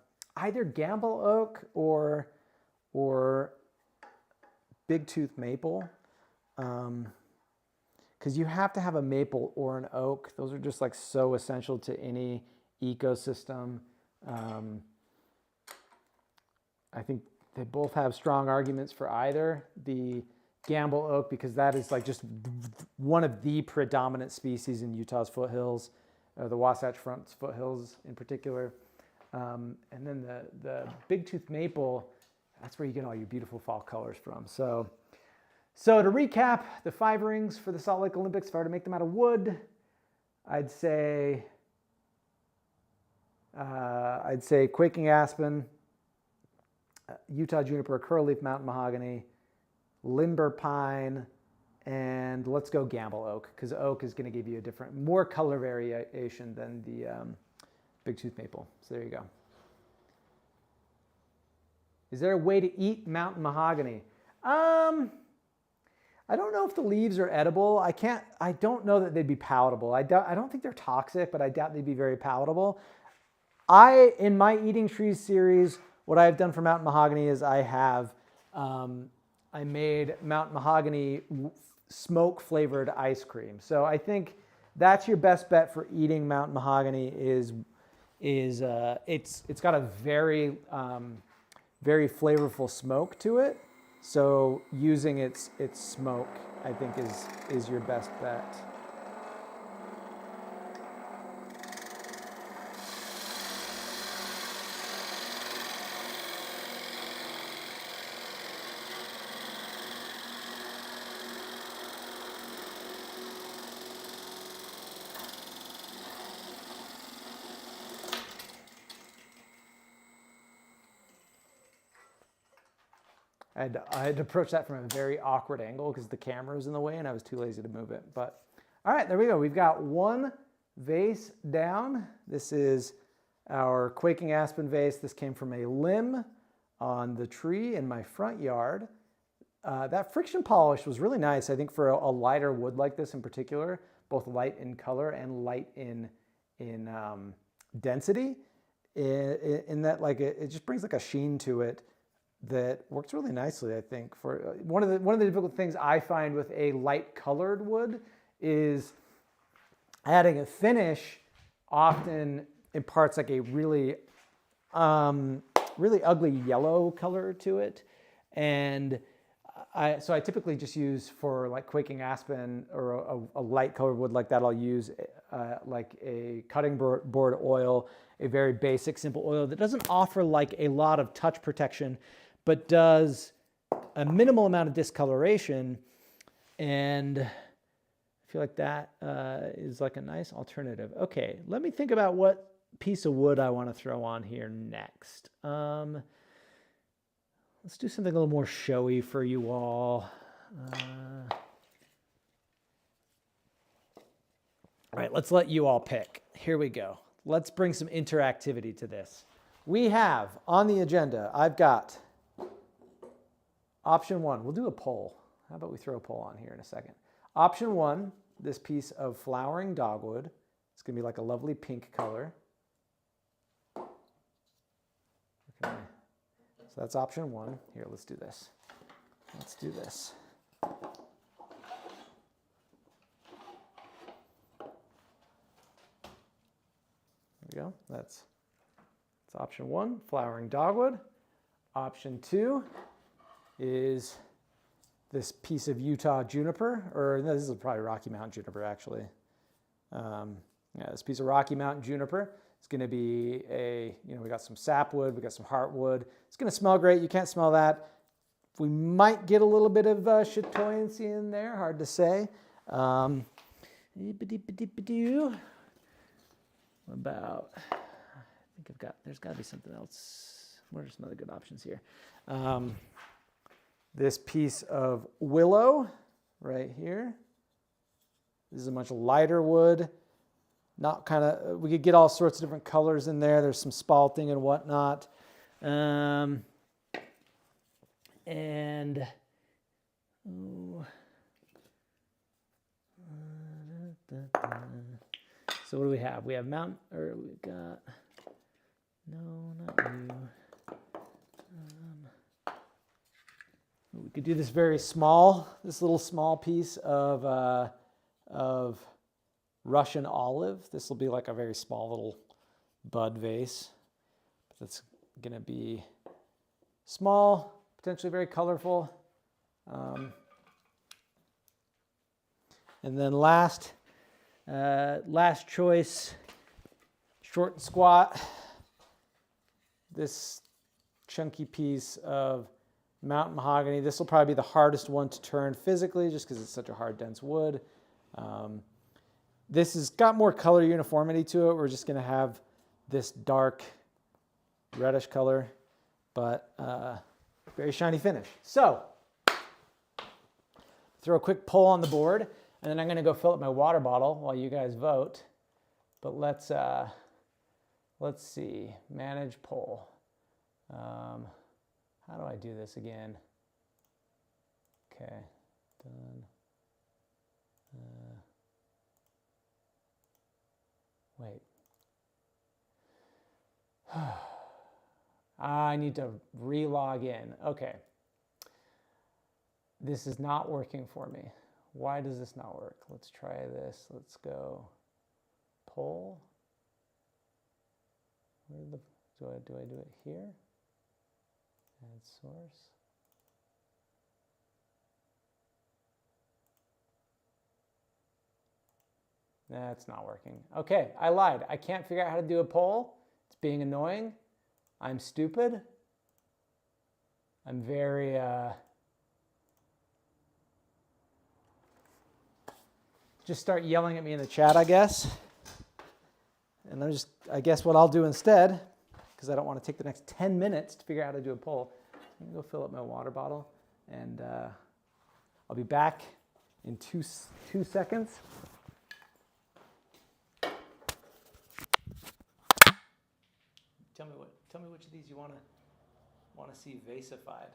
gamble oak or big tooth maple. Because you have to have a maple or an oak. Those are just like so essential to any ecosystem. I think they both have strong arguments for either. The gamble oak, because that is like just one of the predominant species in Utah's foothills, the Wasatch Front foothills in particular. And then the big tooth maple, that's where you get all your beautiful fall colors from. So to recap, the 5 rings for the Salt Lake Olympics, if I were to make them out of wood, I'd say Quaking Aspen, Utah juniper, curl-leaf mountain mahogany, limber pine, and let's go gamble oak, because oak is going to give you more color variation than the big tooth maple. So there you go. Is there a way to eat mountain mahogany? I don't know if the leaves are edible. I don't know that they'd be palatable. I don't think they're toxic, but I doubt they'd be very palatable. In my Eating Trees series, what I've done for mountain mahogany is I made mountain mahogany smoke flavored ice cream. So I think that's your best bet for eating mountain mahogany is it's got a very flavorful smoke to it. So using its smoke, I think, is your best bet. I had to approach that from a very awkward angle because the camera was in the way and I was too lazy to move it. But all right, there we go. We've got one vase down. This is our quaking aspen vase. This came from a limb on the tree in my front yard. That friction polish was really nice, I think, for a lighter wood like this in particular, both light in color and light in density. In that, like, it just brings like a sheen to it that works really nicely, I think. For one of the difficult things I find with a light colored wood is adding a finish often imparts like a really ugly yellow color to it. And so I typically just use, for like quaking aspen or a light colored wood like that, I'll use like a cutting board oil, a very basic, simple oil that doesn't offer like a lot of touch protection, but does a minimal amount of discoloration. And I feel like that is like a nice alternative. Okay, let me think about what piece of wood I want to throw on here next. Let's do something a little more showy for you all. All right, let's let you all pick. Here we go. Let's bring some interactivity to this. We have on the agenda, I've got option one. We'll do a poll. How about we throw a poll on here in a second? Option one, this piece of flowering dogwood. It's going to be like a lovely pink color. Okay. So that's option one. Here, let's do this. Let's do this. There we go. That's option one, flowering dogwood. Option two is this piece of Utah juniper, or no, this is probably Rocky Mountain juniper, actually. Yeah, this piece of Rocky Mountain juniper. It's going to be we got some sapwood, we got some heartwood. It's going to smell great. You can't smell that. We might get a little bit of chatoyancy in there. Hard to say. What about? I think there's got to be something else. What are some other good options here? This piece of willow right here. This is a much lighter wood. We could get all sorts of different colors in there. There's some spalting and whatnot. So what do we have? We have we've got, no, not you. We could do this this little small piece of Russian olive. This will be like a very small little bud vase. That's going to be small, potentially very colorful. And then last choice, short and squat. This chunky piece of mountain mahogany. This will probably be the hardest one to turn physically just because it's such a hard, dense wood. This has got more color uniformity to it. We're just going to have this dark reddish color, but very shiny finish. So, throw a quick poll on the board, and then I'm going to go fill up my water bottle while you guys vote. But let's see, manage poll. How How do I do this again? Okay, done. Wait. I need to re-log in. Okay. This is not working for me. Why does this not work? Let's try this. Let's go poll. Where the do I do it here? Add source. That's not working. Okay, I lied. I can't figure out how to do a poll. It's being annoying. I'm stupid. I'm very just start yelling at me in the chat, I guess. And I guess what I'll do instead, because I don't want to take the next 10 minutes to figure out how to do a poll, I'm going to go fill up my water bottle, and I'll be back in two seconds. Tell me which of these you want to see vasified.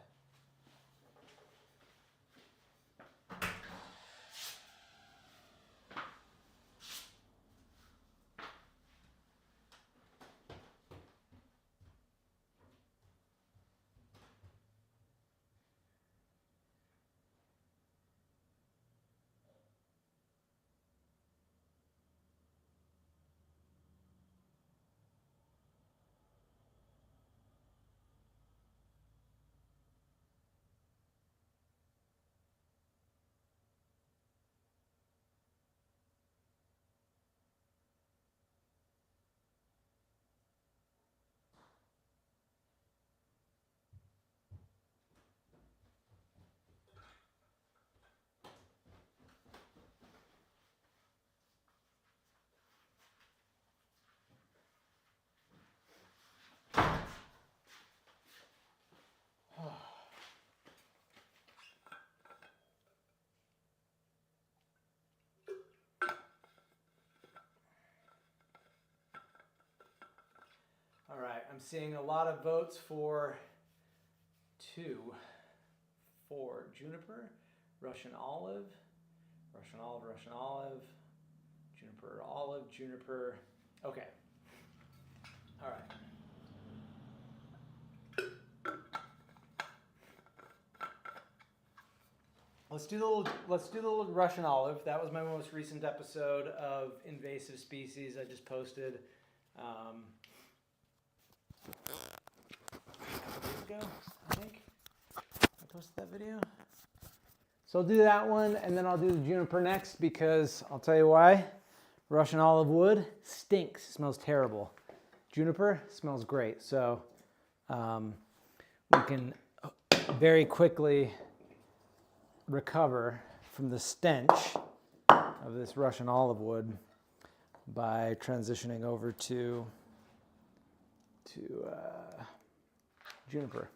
All right, I'm seeing a lot of votes for juniper, Russian olive, juniper, olive, juniper. Okay. All right. Let's do the little Russian olive. That was my most recent episode of invasive species I just posted. A couple days ago, I think. I posted that video. So I'll do that one, and then I'll do the juniper next, because I'll tell you why. Russian olive wood stinks, smells terrible. Juniper smells great. So we can very quickly recover from the stench of this Russian olive wood by transitioning over to juniper.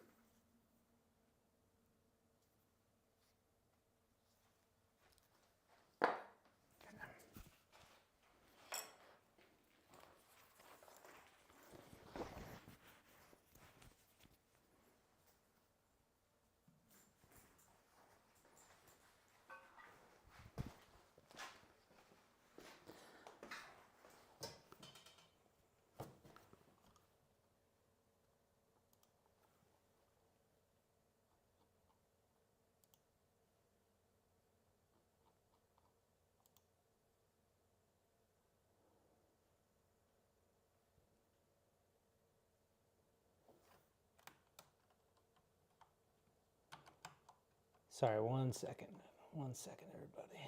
Sorry, 1 second. 1 second, everybody.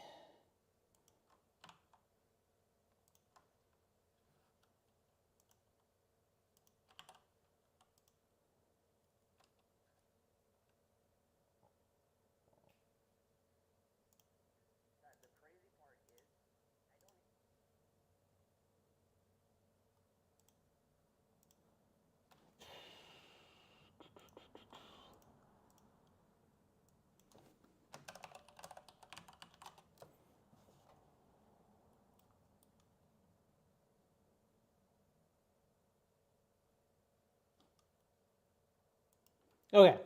Okay,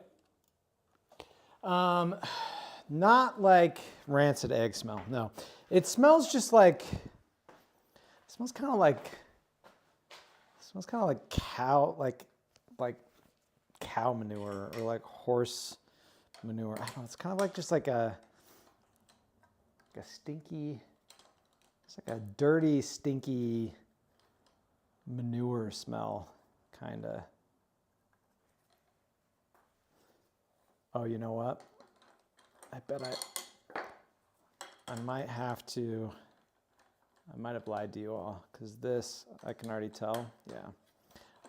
Not like rancid egg smell. No, it smells just like. It smells kind of like. It smells kind of like cow, like cow manure or like horse manure. I don't know. It's kind of like just like a stinky. It's like a dirty, stinky manure smell, kind of. Oh, you know what? I bet I might have to, I might have lied to you all, because this, I can already tell. Yeah.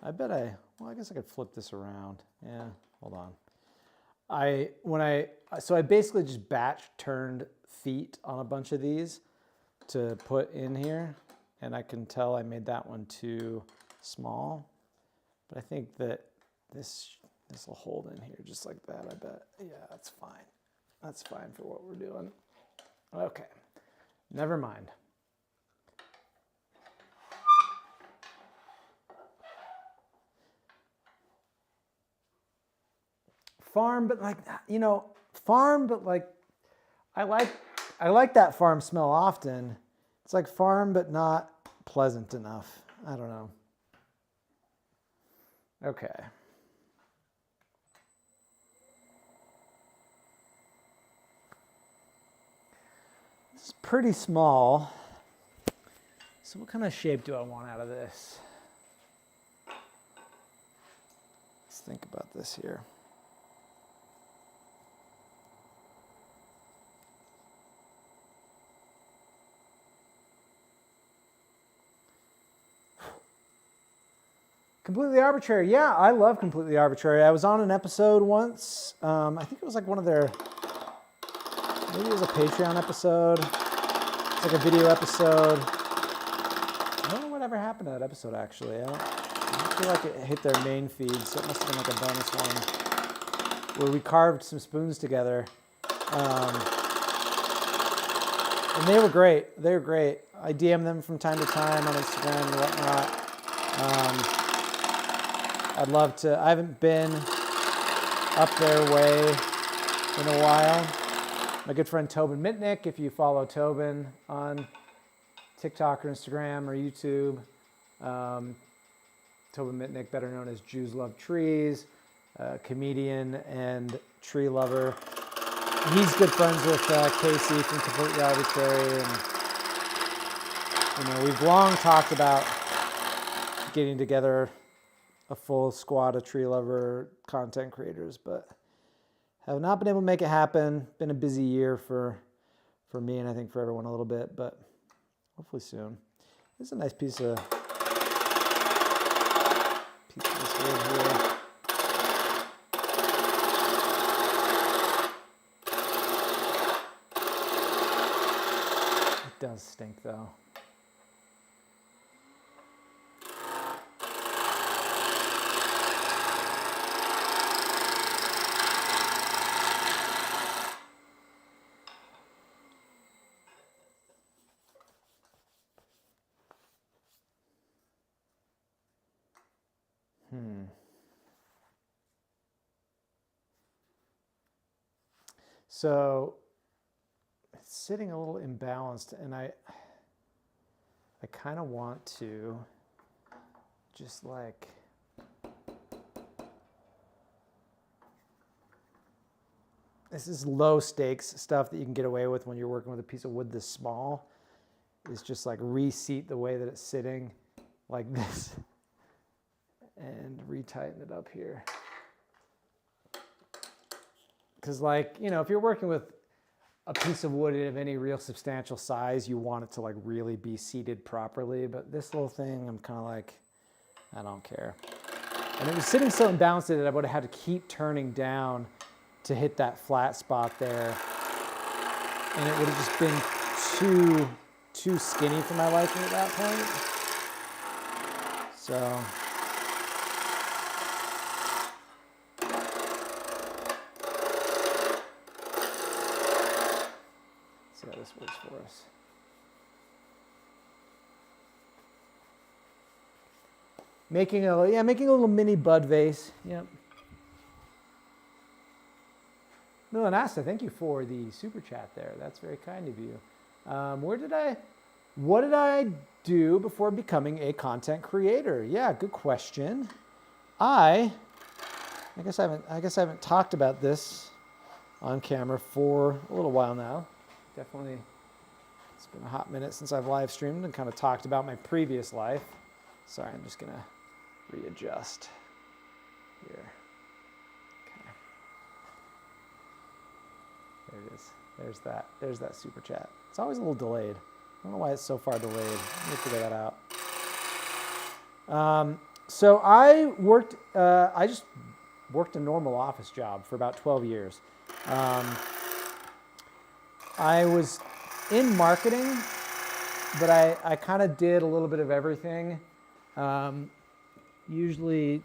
I bet well, I guess I could flip this around. Yeah, hold on. So I basically just batch turned feet on a bunch of these to put in here, and I can tell I made that one too small, but I think that this will hold in here just like that, I bet. Yeah, that's fine. That's fine for what we're doing. Okay, never mind. Farm, but like, farm, but like, I like that farm smell often. It's like farm, but not pleasant enough. I don't know. Okay. This is pretty small. So what kind of shape do I want out of this? Let's think about this here. Completely Arbitrary. Yeah, I love Completely Arbitrary. I was on an episode once. I think it was like one of their, maybe it was a Patreon episode. It's like a video episode. I don't know whatever happened to that episode, actually. I don't feel like it hit their main feed, so it must have been like a bonus one where we carved some spoons together. And they were great. They were great. I DM them from time to time on Instagram and whatnot. I'd love to. I haven't been up their way in a while. My good friend Tobin Mitnick, if you follow Tobin on TikTok or Instagram or YouTube. Tobin Mitnick, better known as Jews Love Trees, comedian and tree lover. He's good friends with Casey from Completely Arbitrary, and we've long talked about getting together a full squad of tree lover content creators, but have not been able to make it happen. Been a busy year for me, and I think for everyone a little bit, but hopefully soon. This is a nice piece of this wood here. It does stink though. So it's sitting a little imbalanced, and I kind of want to just like this is low stakes stuff that you can get away with when you're working with a piece of wood this small, is just like reseat the way that it's sitting like this and retighten it up here. Because like, if you're working with a piece of wood of any real substantial size, you want it to like really be seated properly. But this little thing, I'm kind of like, I don't care. And it was sitting so imbalanced that I would have had to keep turning down to hit that flat spot there. And it would have just been too skinny for my liking at that point. So. See how this works for us. Making a little mini bud vase. Yep. Milanasta, thank you for the super chat there. That's very kind of you. What did I do before becoming a content creator? Yeah, good question. I guess I haven't talked about this on camera for a little while now. Definitely, it's been a hot minute since I've live streamed and kind of talked about my previous life. Sorry, I'm just gonna readjust here. Okay. There it is. There's that super chat. It's always a little delayed. I don't know why it's so far delayed. Let me figure that out. So I just worked a normal office job for about 12 years. I was in marketing, but I kind of did a little bit of everything. Usually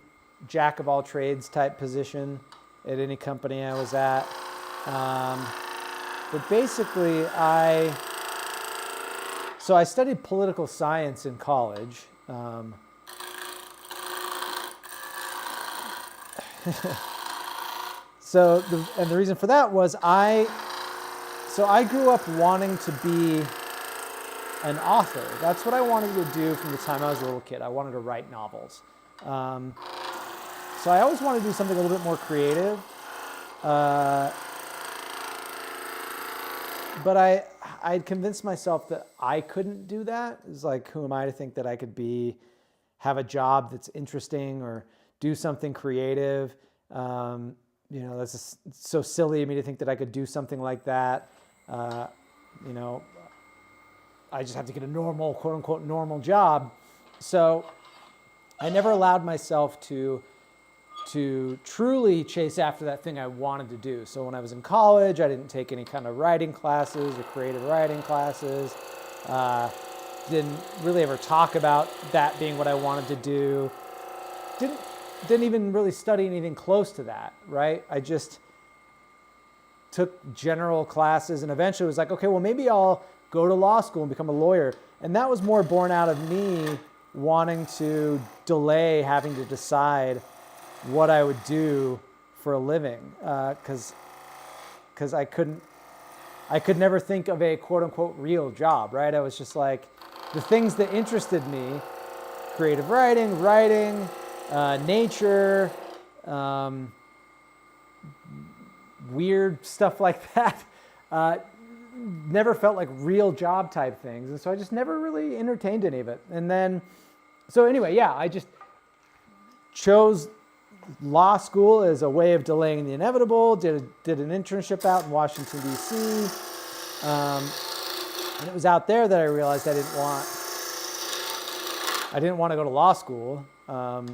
jack of all trades type position at any company I was at. But basically I studied political science in college. The reason for that was I grew up wanting to be an author. That's what I wanted to do from the time I was a little kid. I wanted to write novels. So I always wanted to do something a little bit more creative. But I'd convinced myself that I couldn't do that. It's like, who am I to think that I could have a job that's interesting or do something creative? That's just so silly of me to think that I could do something like that. I just have to get a normal, quote unquote, normal job. So I never allowed myself to truly chase after that thing I wanted to do. So when I was in college, I didn't take any kind of writing classes or creative writing classes. Didn't really ever talk about that being what I wanted to do. Didn't even really study anything close to that, right? I just took general classes and eventually was like, okay, well, maybe I'll go to law school and become a lawyer. And that was more born out of me wanting to delay having to decide what I would do for a living, because I could never think of a quote unquote real job, right? I was just like, the things that interested me, creative writing, nature, weird stuff like that, never felt like real job type things. And so I just never really entertained any of it. And then, so anyway, yeah, I just chose law school as a way of delaying the inevitable, did an internship out in Washington, D.C. And it was out there that I realized I didn't want to go to law school. I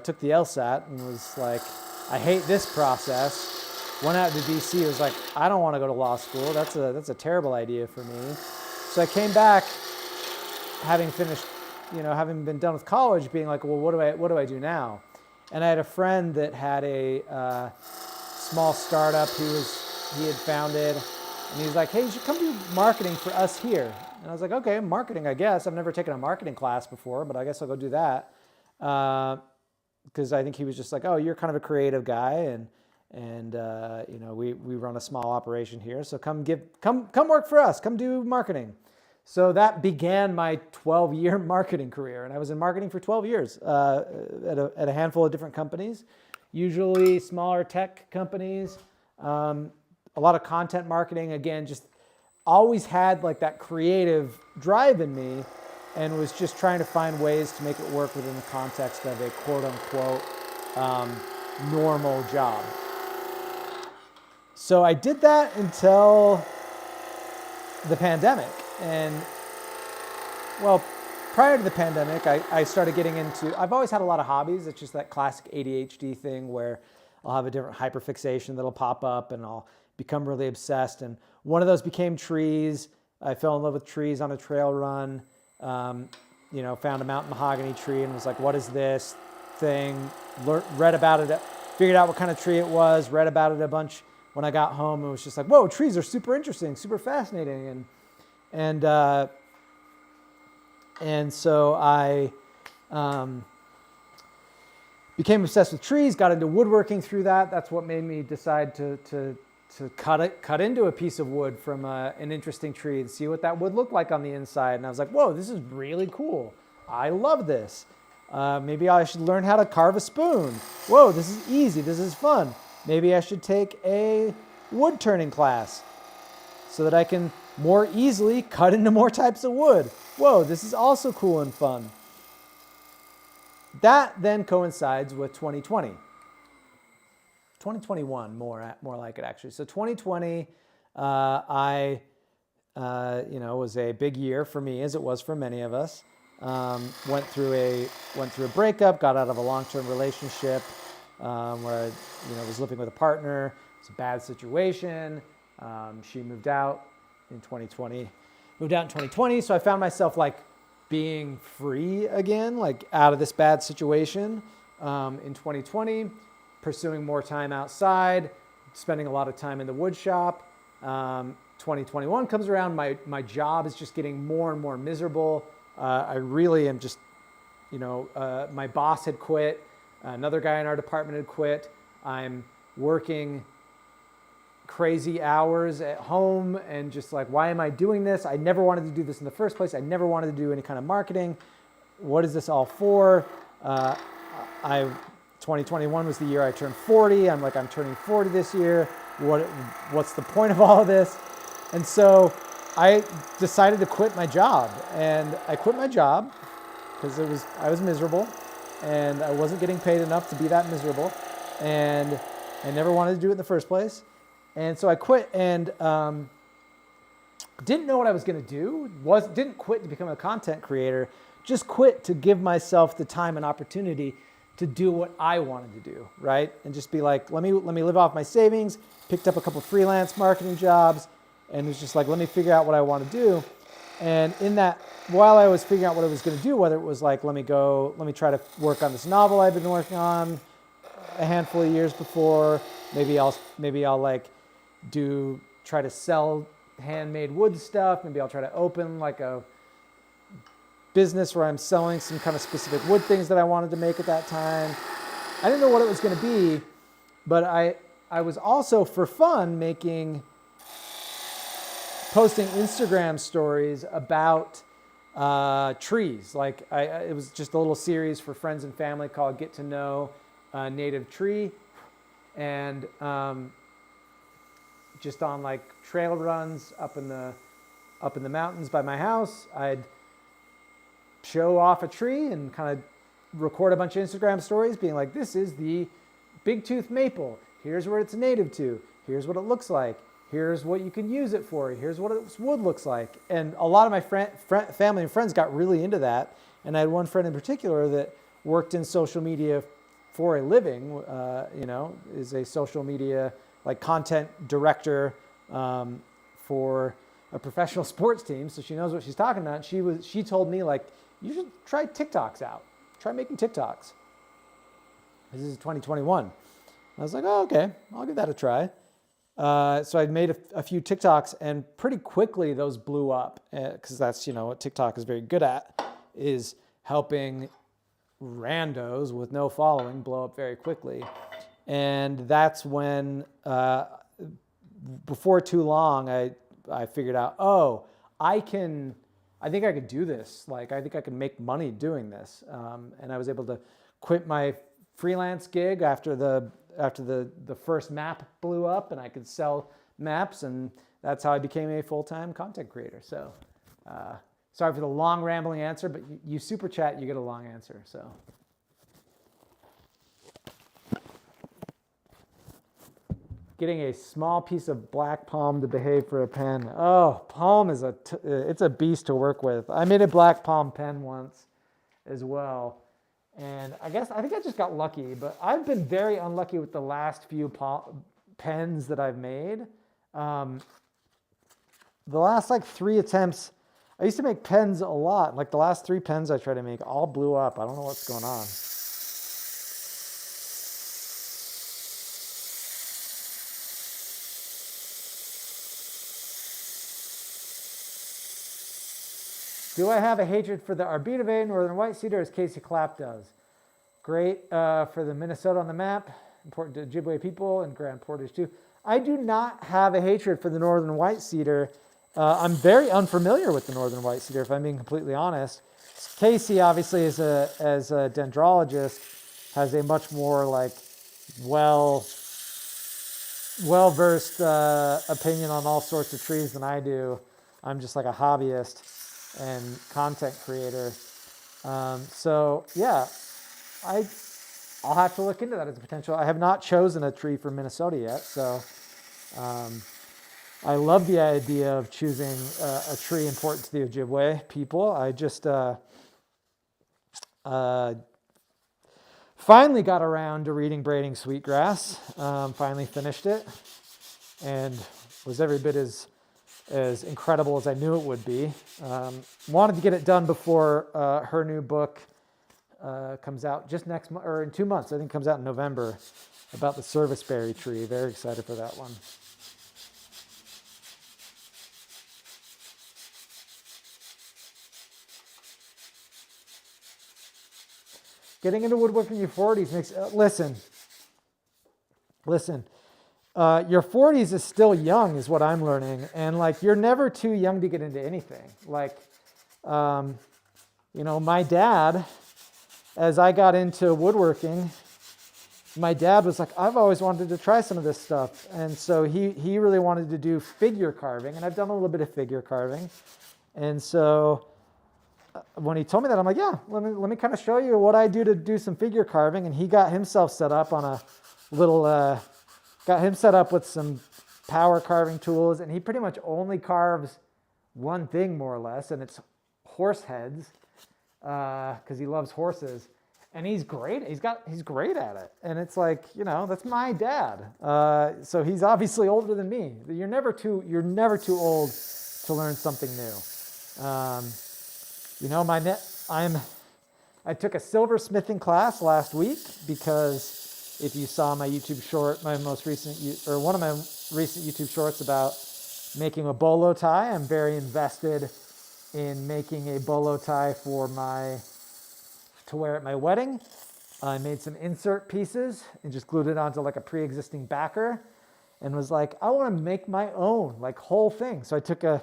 took the LSAT and was like, I hate this process. Went out to D.C. was like, I don't want to go to law school. That's a terrible idea for me. So I came back, having finished, having been done with college, being like, well, what do I do now? And I had a friend that had a small startup he had founded, and he was like, hey, you should come do marketing for us here. And I was like, okay, marketing, I guess. I've never taken a marketing class before, but I guess I'll go do that. Because I think he was just like, oh, you're kind of a creative guy, and we run a small operation here, so come work for us, come do marketing. So that began my 12-year marketing career, and I was in marketing for 12 years at a handful of different companies, usually smaller tech companies. A lot of content marketing, again, just always had like that creative drive in me, and was just trying to find ways to make it work within the context of a quote-unquote normal job. So I did that until the pandemic. And, well, prior to the pandemic, I started getting into, I've always had a lot of hobbies. It's just that classic ADHD thing where I'll have a different hyperfixation that'll pop up and I'll become really obsessed. And one of those became trees. I fell in love with trees on a trail run. Found a mountain mahogany tree and was like, what is this thing? Read about it, figured out what kind of tree it was, read about it a bunch when I got home, and was just like, whoa, trees are super interesting, super fascinating. And so I became obsessed with trees, got into woodworking through that. That's what made me decide to cut into a piece of wood from an interesting tree and see what that would look like on the inside. And I was like, whoa, this is really cool. I love this. Maybe I should learn how to carve a spoon. Whoa, this is easy. This is fun. Maybe I should take a wood turning class so that I can more easily cut into more types of wood. Whoa, this is also cool and fun. That then coincides with 2020. 2021, more like it actually. So 2020, was a big year for me, as it was for many of us. Went through a breakup, got out of a long-term relationship where I was living with a partner. It's a bad situation. She moved out in 2020. So I found myself like being free again, like out of this bad situation in 2020, pursuing more time outside, spending a lot of time in the wood shop. 2021 comes around, my job is just getting more and more miserable. I really am just, my boss had quit. Another guy in our department had quit. I'm working crazy hours at home and just like, why am I doing this? I never wanted to do this in the first place. I never wanted to do any kind of marketing. What is this all for? 2021 was the year I turned 40. I'm turning 40 this year. What's the point of all of this? And so I decided to quit my job, and I quit my job because I was miserable and I wasn't getting paid enough to be that miserable, and I never wanted to do it in the first place. And so I quit and didn't know what I was going to do. Didn't quit to become a content creator, just quit to give myself the time and opportunity to do what I wanted to do, right? And just be like, let me live off my savings. Picked up a couple freelance marketing jobs, and was just like, let me figure out what I want to do. And in that, while I was figuring out what I was going to do, whether it was like, let me try to work on this novel I've been working on a handful of years before. Maybe I'll try to sell handmade wood stuff. Maybe I'll try to open like a business where I'm selling some kind of specific wood things that I wanted to make at that time. I didn't know what it was going to be, but I was also for fun posting Instagram stories about trees. It was just a little series for friends and family called Get to Know a Native Tree. And just on like trail runs up in the mountains by my house, I'd show off a tree and kind of record a bunch of Instagram stories being like, this is the big tooth maple. Here's where it's native to. Here's what it looks like. Here's what you can use it for. Here's what its wood looks like. And a lot of my family and friends got really into that. And I had one friend in particular that worked in social media for a living, is a social media like content director for a professional sports team. So she knows what she's talking about. She told me like, you should try TikToks out. Try making TikToks. This is 2021. I was like, oh, okay, I'll give that a try. So I made a few TikToks, and pretty quickly those blew up, because that's what TikTok is very good at, is helping randos with no following blow up very quickly. And that's when, before too long, I figured out, I think I could do this. Like, I think I can make money doing this. And I was able to quit my freelance gig after the first map blew up, and I could sell maps, and that's how I became a full-time content creator. So sorry for the long rambling answer, but you super chat, you get a long answer. So getting a small piece of black palm to behave for a pen. Oh, palm is it's a beast to work with. I made a black palm pen once as well. And I think I just got lucky, but I've been very unlucky with the last few pens that I've made. The last 3 attempts, I used to make pens a lot. Like the last 3 pens I tried to make all blew up. I don't know what's going on. Do I have a hatred for the Arbutivate, Northern White Cedar, as Casey Clapp does? Great for the Minnesota on the map. Important to Ojibwe people and Grand Portage too. I do not have a hatred for the northern white cedar. I'm very unfamiliar with the northern white cedar, if I'm being completely honest. Casey, obviously, as a dendrologist, has a much more like well-versed opinion on all sorts of trees than I do. I'm just like a hobbyist and content creator. So yeah, I'll have to look into that as a potential. I have not chosen a tree for Minnesota yet, so I love the idea of choosing a tree important to the Ojibwe people. I just finally got around to reading Braiding Sweetgrass. Finally finished it, and was every bit as incredible as I knew it would be. Wanted to get it done before her new book comes out just next month, or in 2 months. I think it comes out in November, about the serviceberry tree. Very excited for that one. Getting into woodworking in your 40s makes, listen, your 40s is still young is what I'm learning. And like, you're never too young to get into anything. Like, my dad, as I got into woodworking, my dad was like, I've always wanted to try some of this stuff. And so he really wanted to do figure carving. And I've done a little bit of figure carving. And so when he told me that, I'm like, yeah, let me kind of show you what I do to do some figure carving. And he got himself set up on a little, got him set up with some power carving tools. And he pretty much only carves one thing, more or less, and it's horse heads, because he loves horses. And he's great. He's great at it. And it's like, that's my dad. So he's obviously older than me. You're never too old to learn something new. I took a silversmithing class last week, because if you saw my YouTube short, one of my recent YouTube shorts about making a bolo tie, I'm very invested in making a bolo tie to wear at my wedding. I made some insert pieces and just glued it onto like a pre-existing backer, and was like, I want to make my own like whole thing. So I took a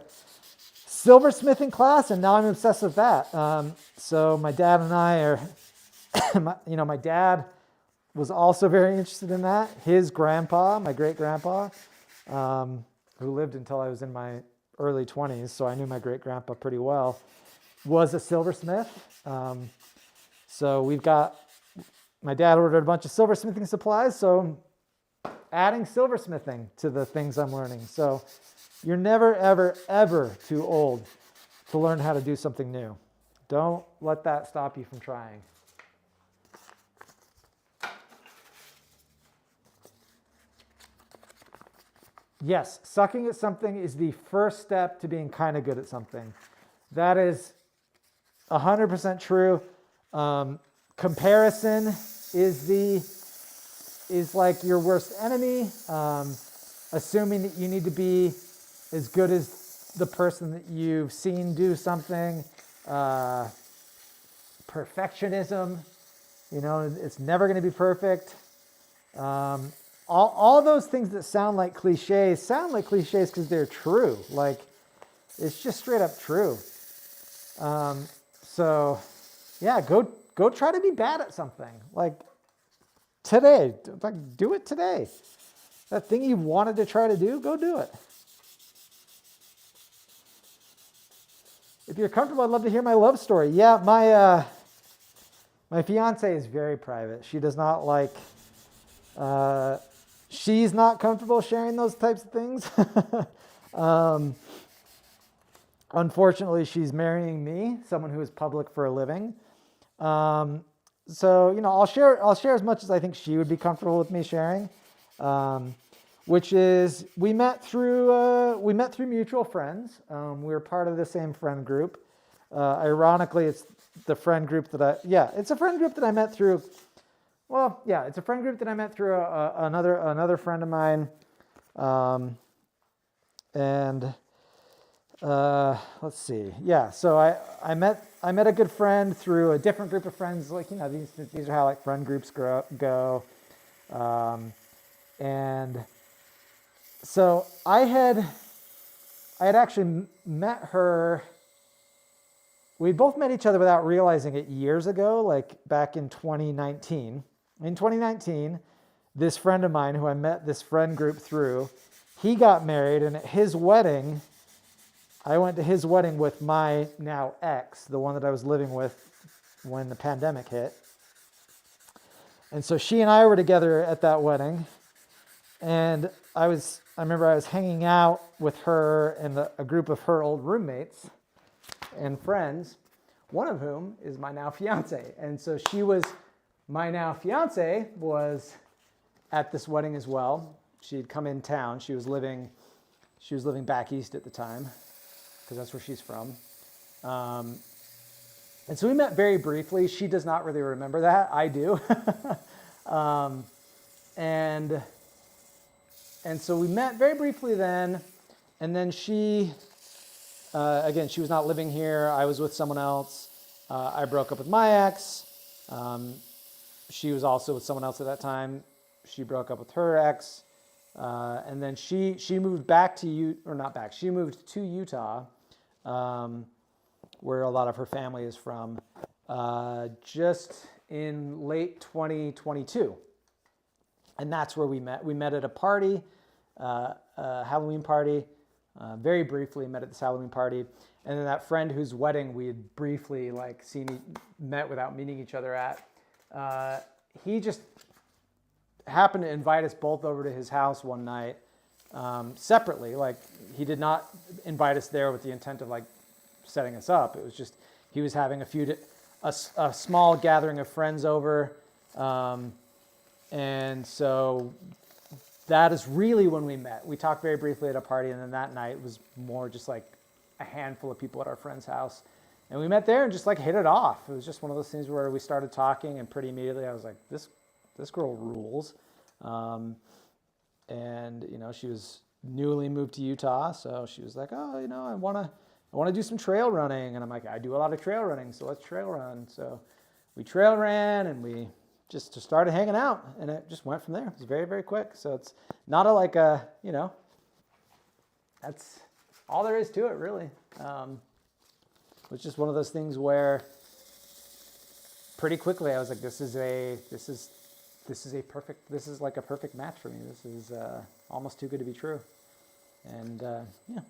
silversmithing class, and now I'm obsessed with that. So my dad and I are, my dad was also very interested in that. His grandpa, my great grandpa, who lived until I was in my early 20s, so I knew my great grandpa pretty well, was a silversmith. So my dad ordered a bunch of silversmithing supplies, so adding silversmithing to the things I'm learning. So you're never, ever, ever too old to learn how to do something new. Don't let that stop you from trying. Yes, sucking at something is the first step to being kind of good at something. That is 100% true. Comparison is like your worst enemy. Assuming that you need to be as good as the person that you've seen do something. Perfectionism, it's never going to be perfect. All those things that sound like cliches because they're true. Like, it's just straight up true. So yeah, go try to be bad at something. Like today, like do it today. That thing you wanted to try to do, go do it. If you're comfortable, I'd love to hear my love story. Yeah, my fiance is very private. She does not like, she's not comfortable sharing those types of things. Unfortunately, she's marrying me, someone who is public for a living. So, I'll share as much as I think she would be comfortable with me sharing. Which is, we met through mutual friends. We were part of the same friend group. Ironically, it's the friend group it's a friend group that I met through. Well, yeah, it's a friend group that I met through another friend of mine. Let's see. Yeah, so I met a good friend through a different group of friends. Like, these are how like friend groups go. And So I had actually met her. We both met each other without realizing it years ago, like back in 2019. In 2019, this friend of mine who I met this friend group through, he got married, and at his wedding, I went to his wedding with my now ex, the one that I was living with when the pandemic hit. And so she and I were together at that wedding, and I remember I was hanging out with her and a group of her old roommates and friends, one of whom is my now fiance. And so my now fiance was at this wedding as well. She'd come in town. She was living back east at the time, because that's where she's from. And so we met very briefly. She does not really remember that. I do. And so we met very briefly then. And then she, again, she was not living here. I was with someone else. I broke up with my ex. She was also with someone else at that time. She broke up with her ex. And then she moved back to she moved to Utah, where a lot of her family is from, just in late 2022. And that's where we met. We met at a party, a Halloween party. Very briefly met at this Halloween party. And then that friend whose wedding we had briefly met without meeting each other at, he just happened to invite us both over to his house one night, separately. Like, he did not invite us there with the intent of setting us up. It was just, he was having a small gathering of friends over. And so that is really when we met. We talked very briefly at a party, and then that night was more just like a handful of people at our friend's house. And we met there and just hit it off. It was just one of those things where we started talking, and pretty immediately I was like, this girl rules. And she was newly moved to Utah, so she was like, oh, I want to do some trail running. And I'm like, I do a lot of trail running, so let's trail run. So we trail ran, and we just started hanging out, and it just went from there. It was very, very quick. So it's not that's all there is to it, really. It's just one of those things where pretty quickly I was like, this is like a perfect match for me. This is almost too good to be true. And yeah,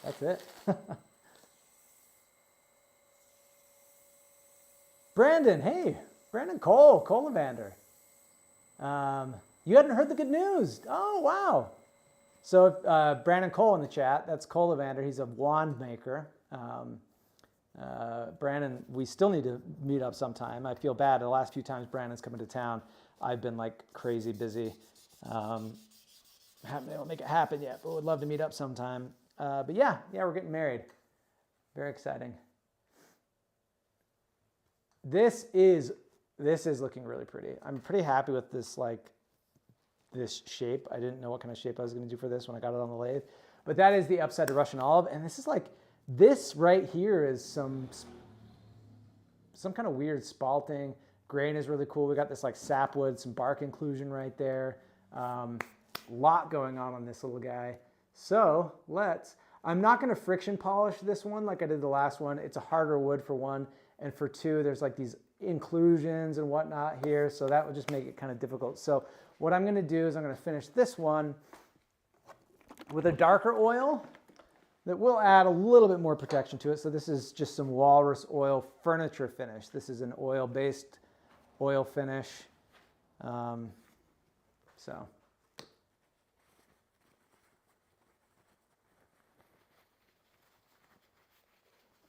that's it. Brandon, hey, Brandon Cole Levander. You hadn't heard the good news. Oh, wow. So Brandon Cole in the chat, that's Cole Levander. He's a wand maker. Brandon, we still need to meet up sometime. I feel bad. The last few times Brandon's coming to town, I've been crazy busy. Haven't been able to make it happen yet, but would love to meet up sometime. But yeah, we're getting married. Very exciting. This is looking really pretty. I'm pretty happy with this, this shape. I didn't know what kind of shape I was going to do for this when I got it on the lathe. But that is the upside to Russian olive. And this is this right here is some kind of weird spalting. Grain is really cool. We got this sapwood, some bark inclusion right there. Lot going on this little guy. So I'm not going to friction polish this one like I did the last one. It's a harder wood for one. And for two, there's these inclusions and whatnot here. So that would just make it kind of difficult. So what I'm going to do is I'm going to finish this one with a darker oil that will add a little bit more protection to it. So this is just some walrus oil furniture finish. This is an oil-based oil finish. So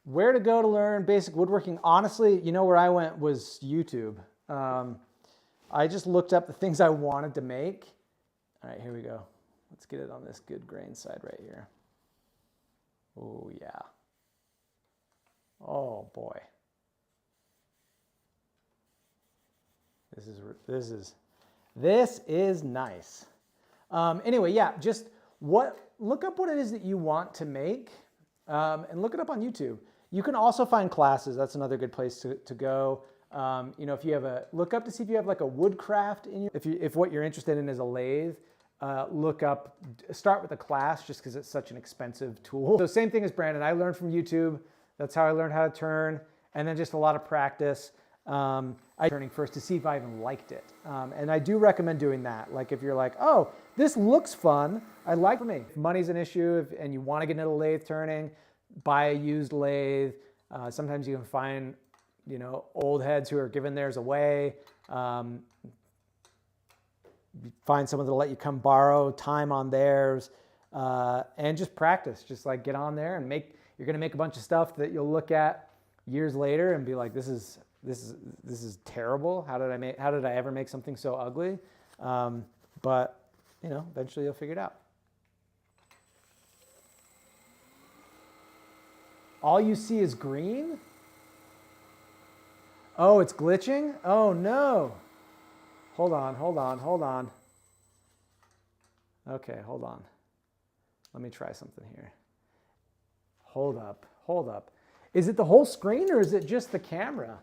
where to go to learn basic woodworking? Honestly, where I went was YouTube. I just looked up the things I wanted to make. All right, here we go. Let's get it on this good grain side right here. Oh, yeah. Oh, boy. This is nice. Anyway, yeah, just look up what it is that you want to make, and look it up on YouTube. You can also find classes. That's another good place to go. If you have look up to see if you have a woodcraft in if what you're interested in is a lathe, start with a class just because it's such an expensive tool. So same thing as Brandon. I learned from YouTube. That's how I learned how to turn. And then just a lot of practice. I turning first to see if I even liked it. And I do recommend doing that. Like if you're like, oh, this looks fun. I like me. If money's an issue and you want to get into lathe turning, buy a used lathe. Sometimes you can find, old heads who are giving theirs away. Find someone that'll let you come borrow time on theirs, and just practice. Just like get on there and you're going to make a bunch of stuff that you'll look at years later and be like, this is terrible. How did I ever make something so ugly? But eventually you'll figure it out. All you see is green? Oh, it's glitching? Oh no. Hold on. Okay, hold on. Let me try something here. Hold up. Is it the whole screen or is it just the camera?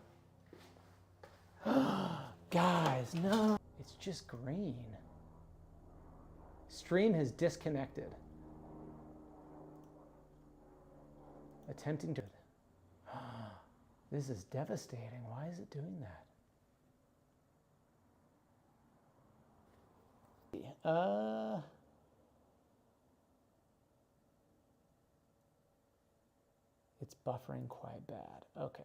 Guys, no. It's just green. Stream has disconnected. Attempting to... This is devastating. Why is it doing that? It's buffering quite bad. Okay.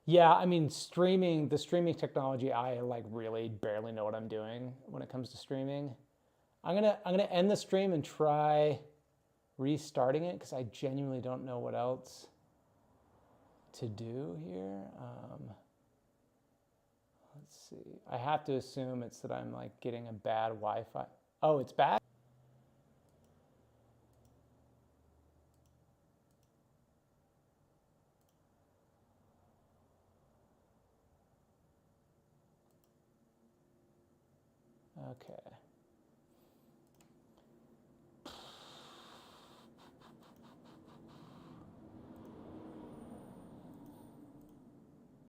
Yeah, I mean, the streaming technology, I really barely know what I'm doing when it comes to streaming. I'm gonna end the stream and try restarting it because I genuinely don't know what else to do here. Let's see. I have to assume it's that I'm getting a bad Wi-Fi. Oh, it's bad? Okay.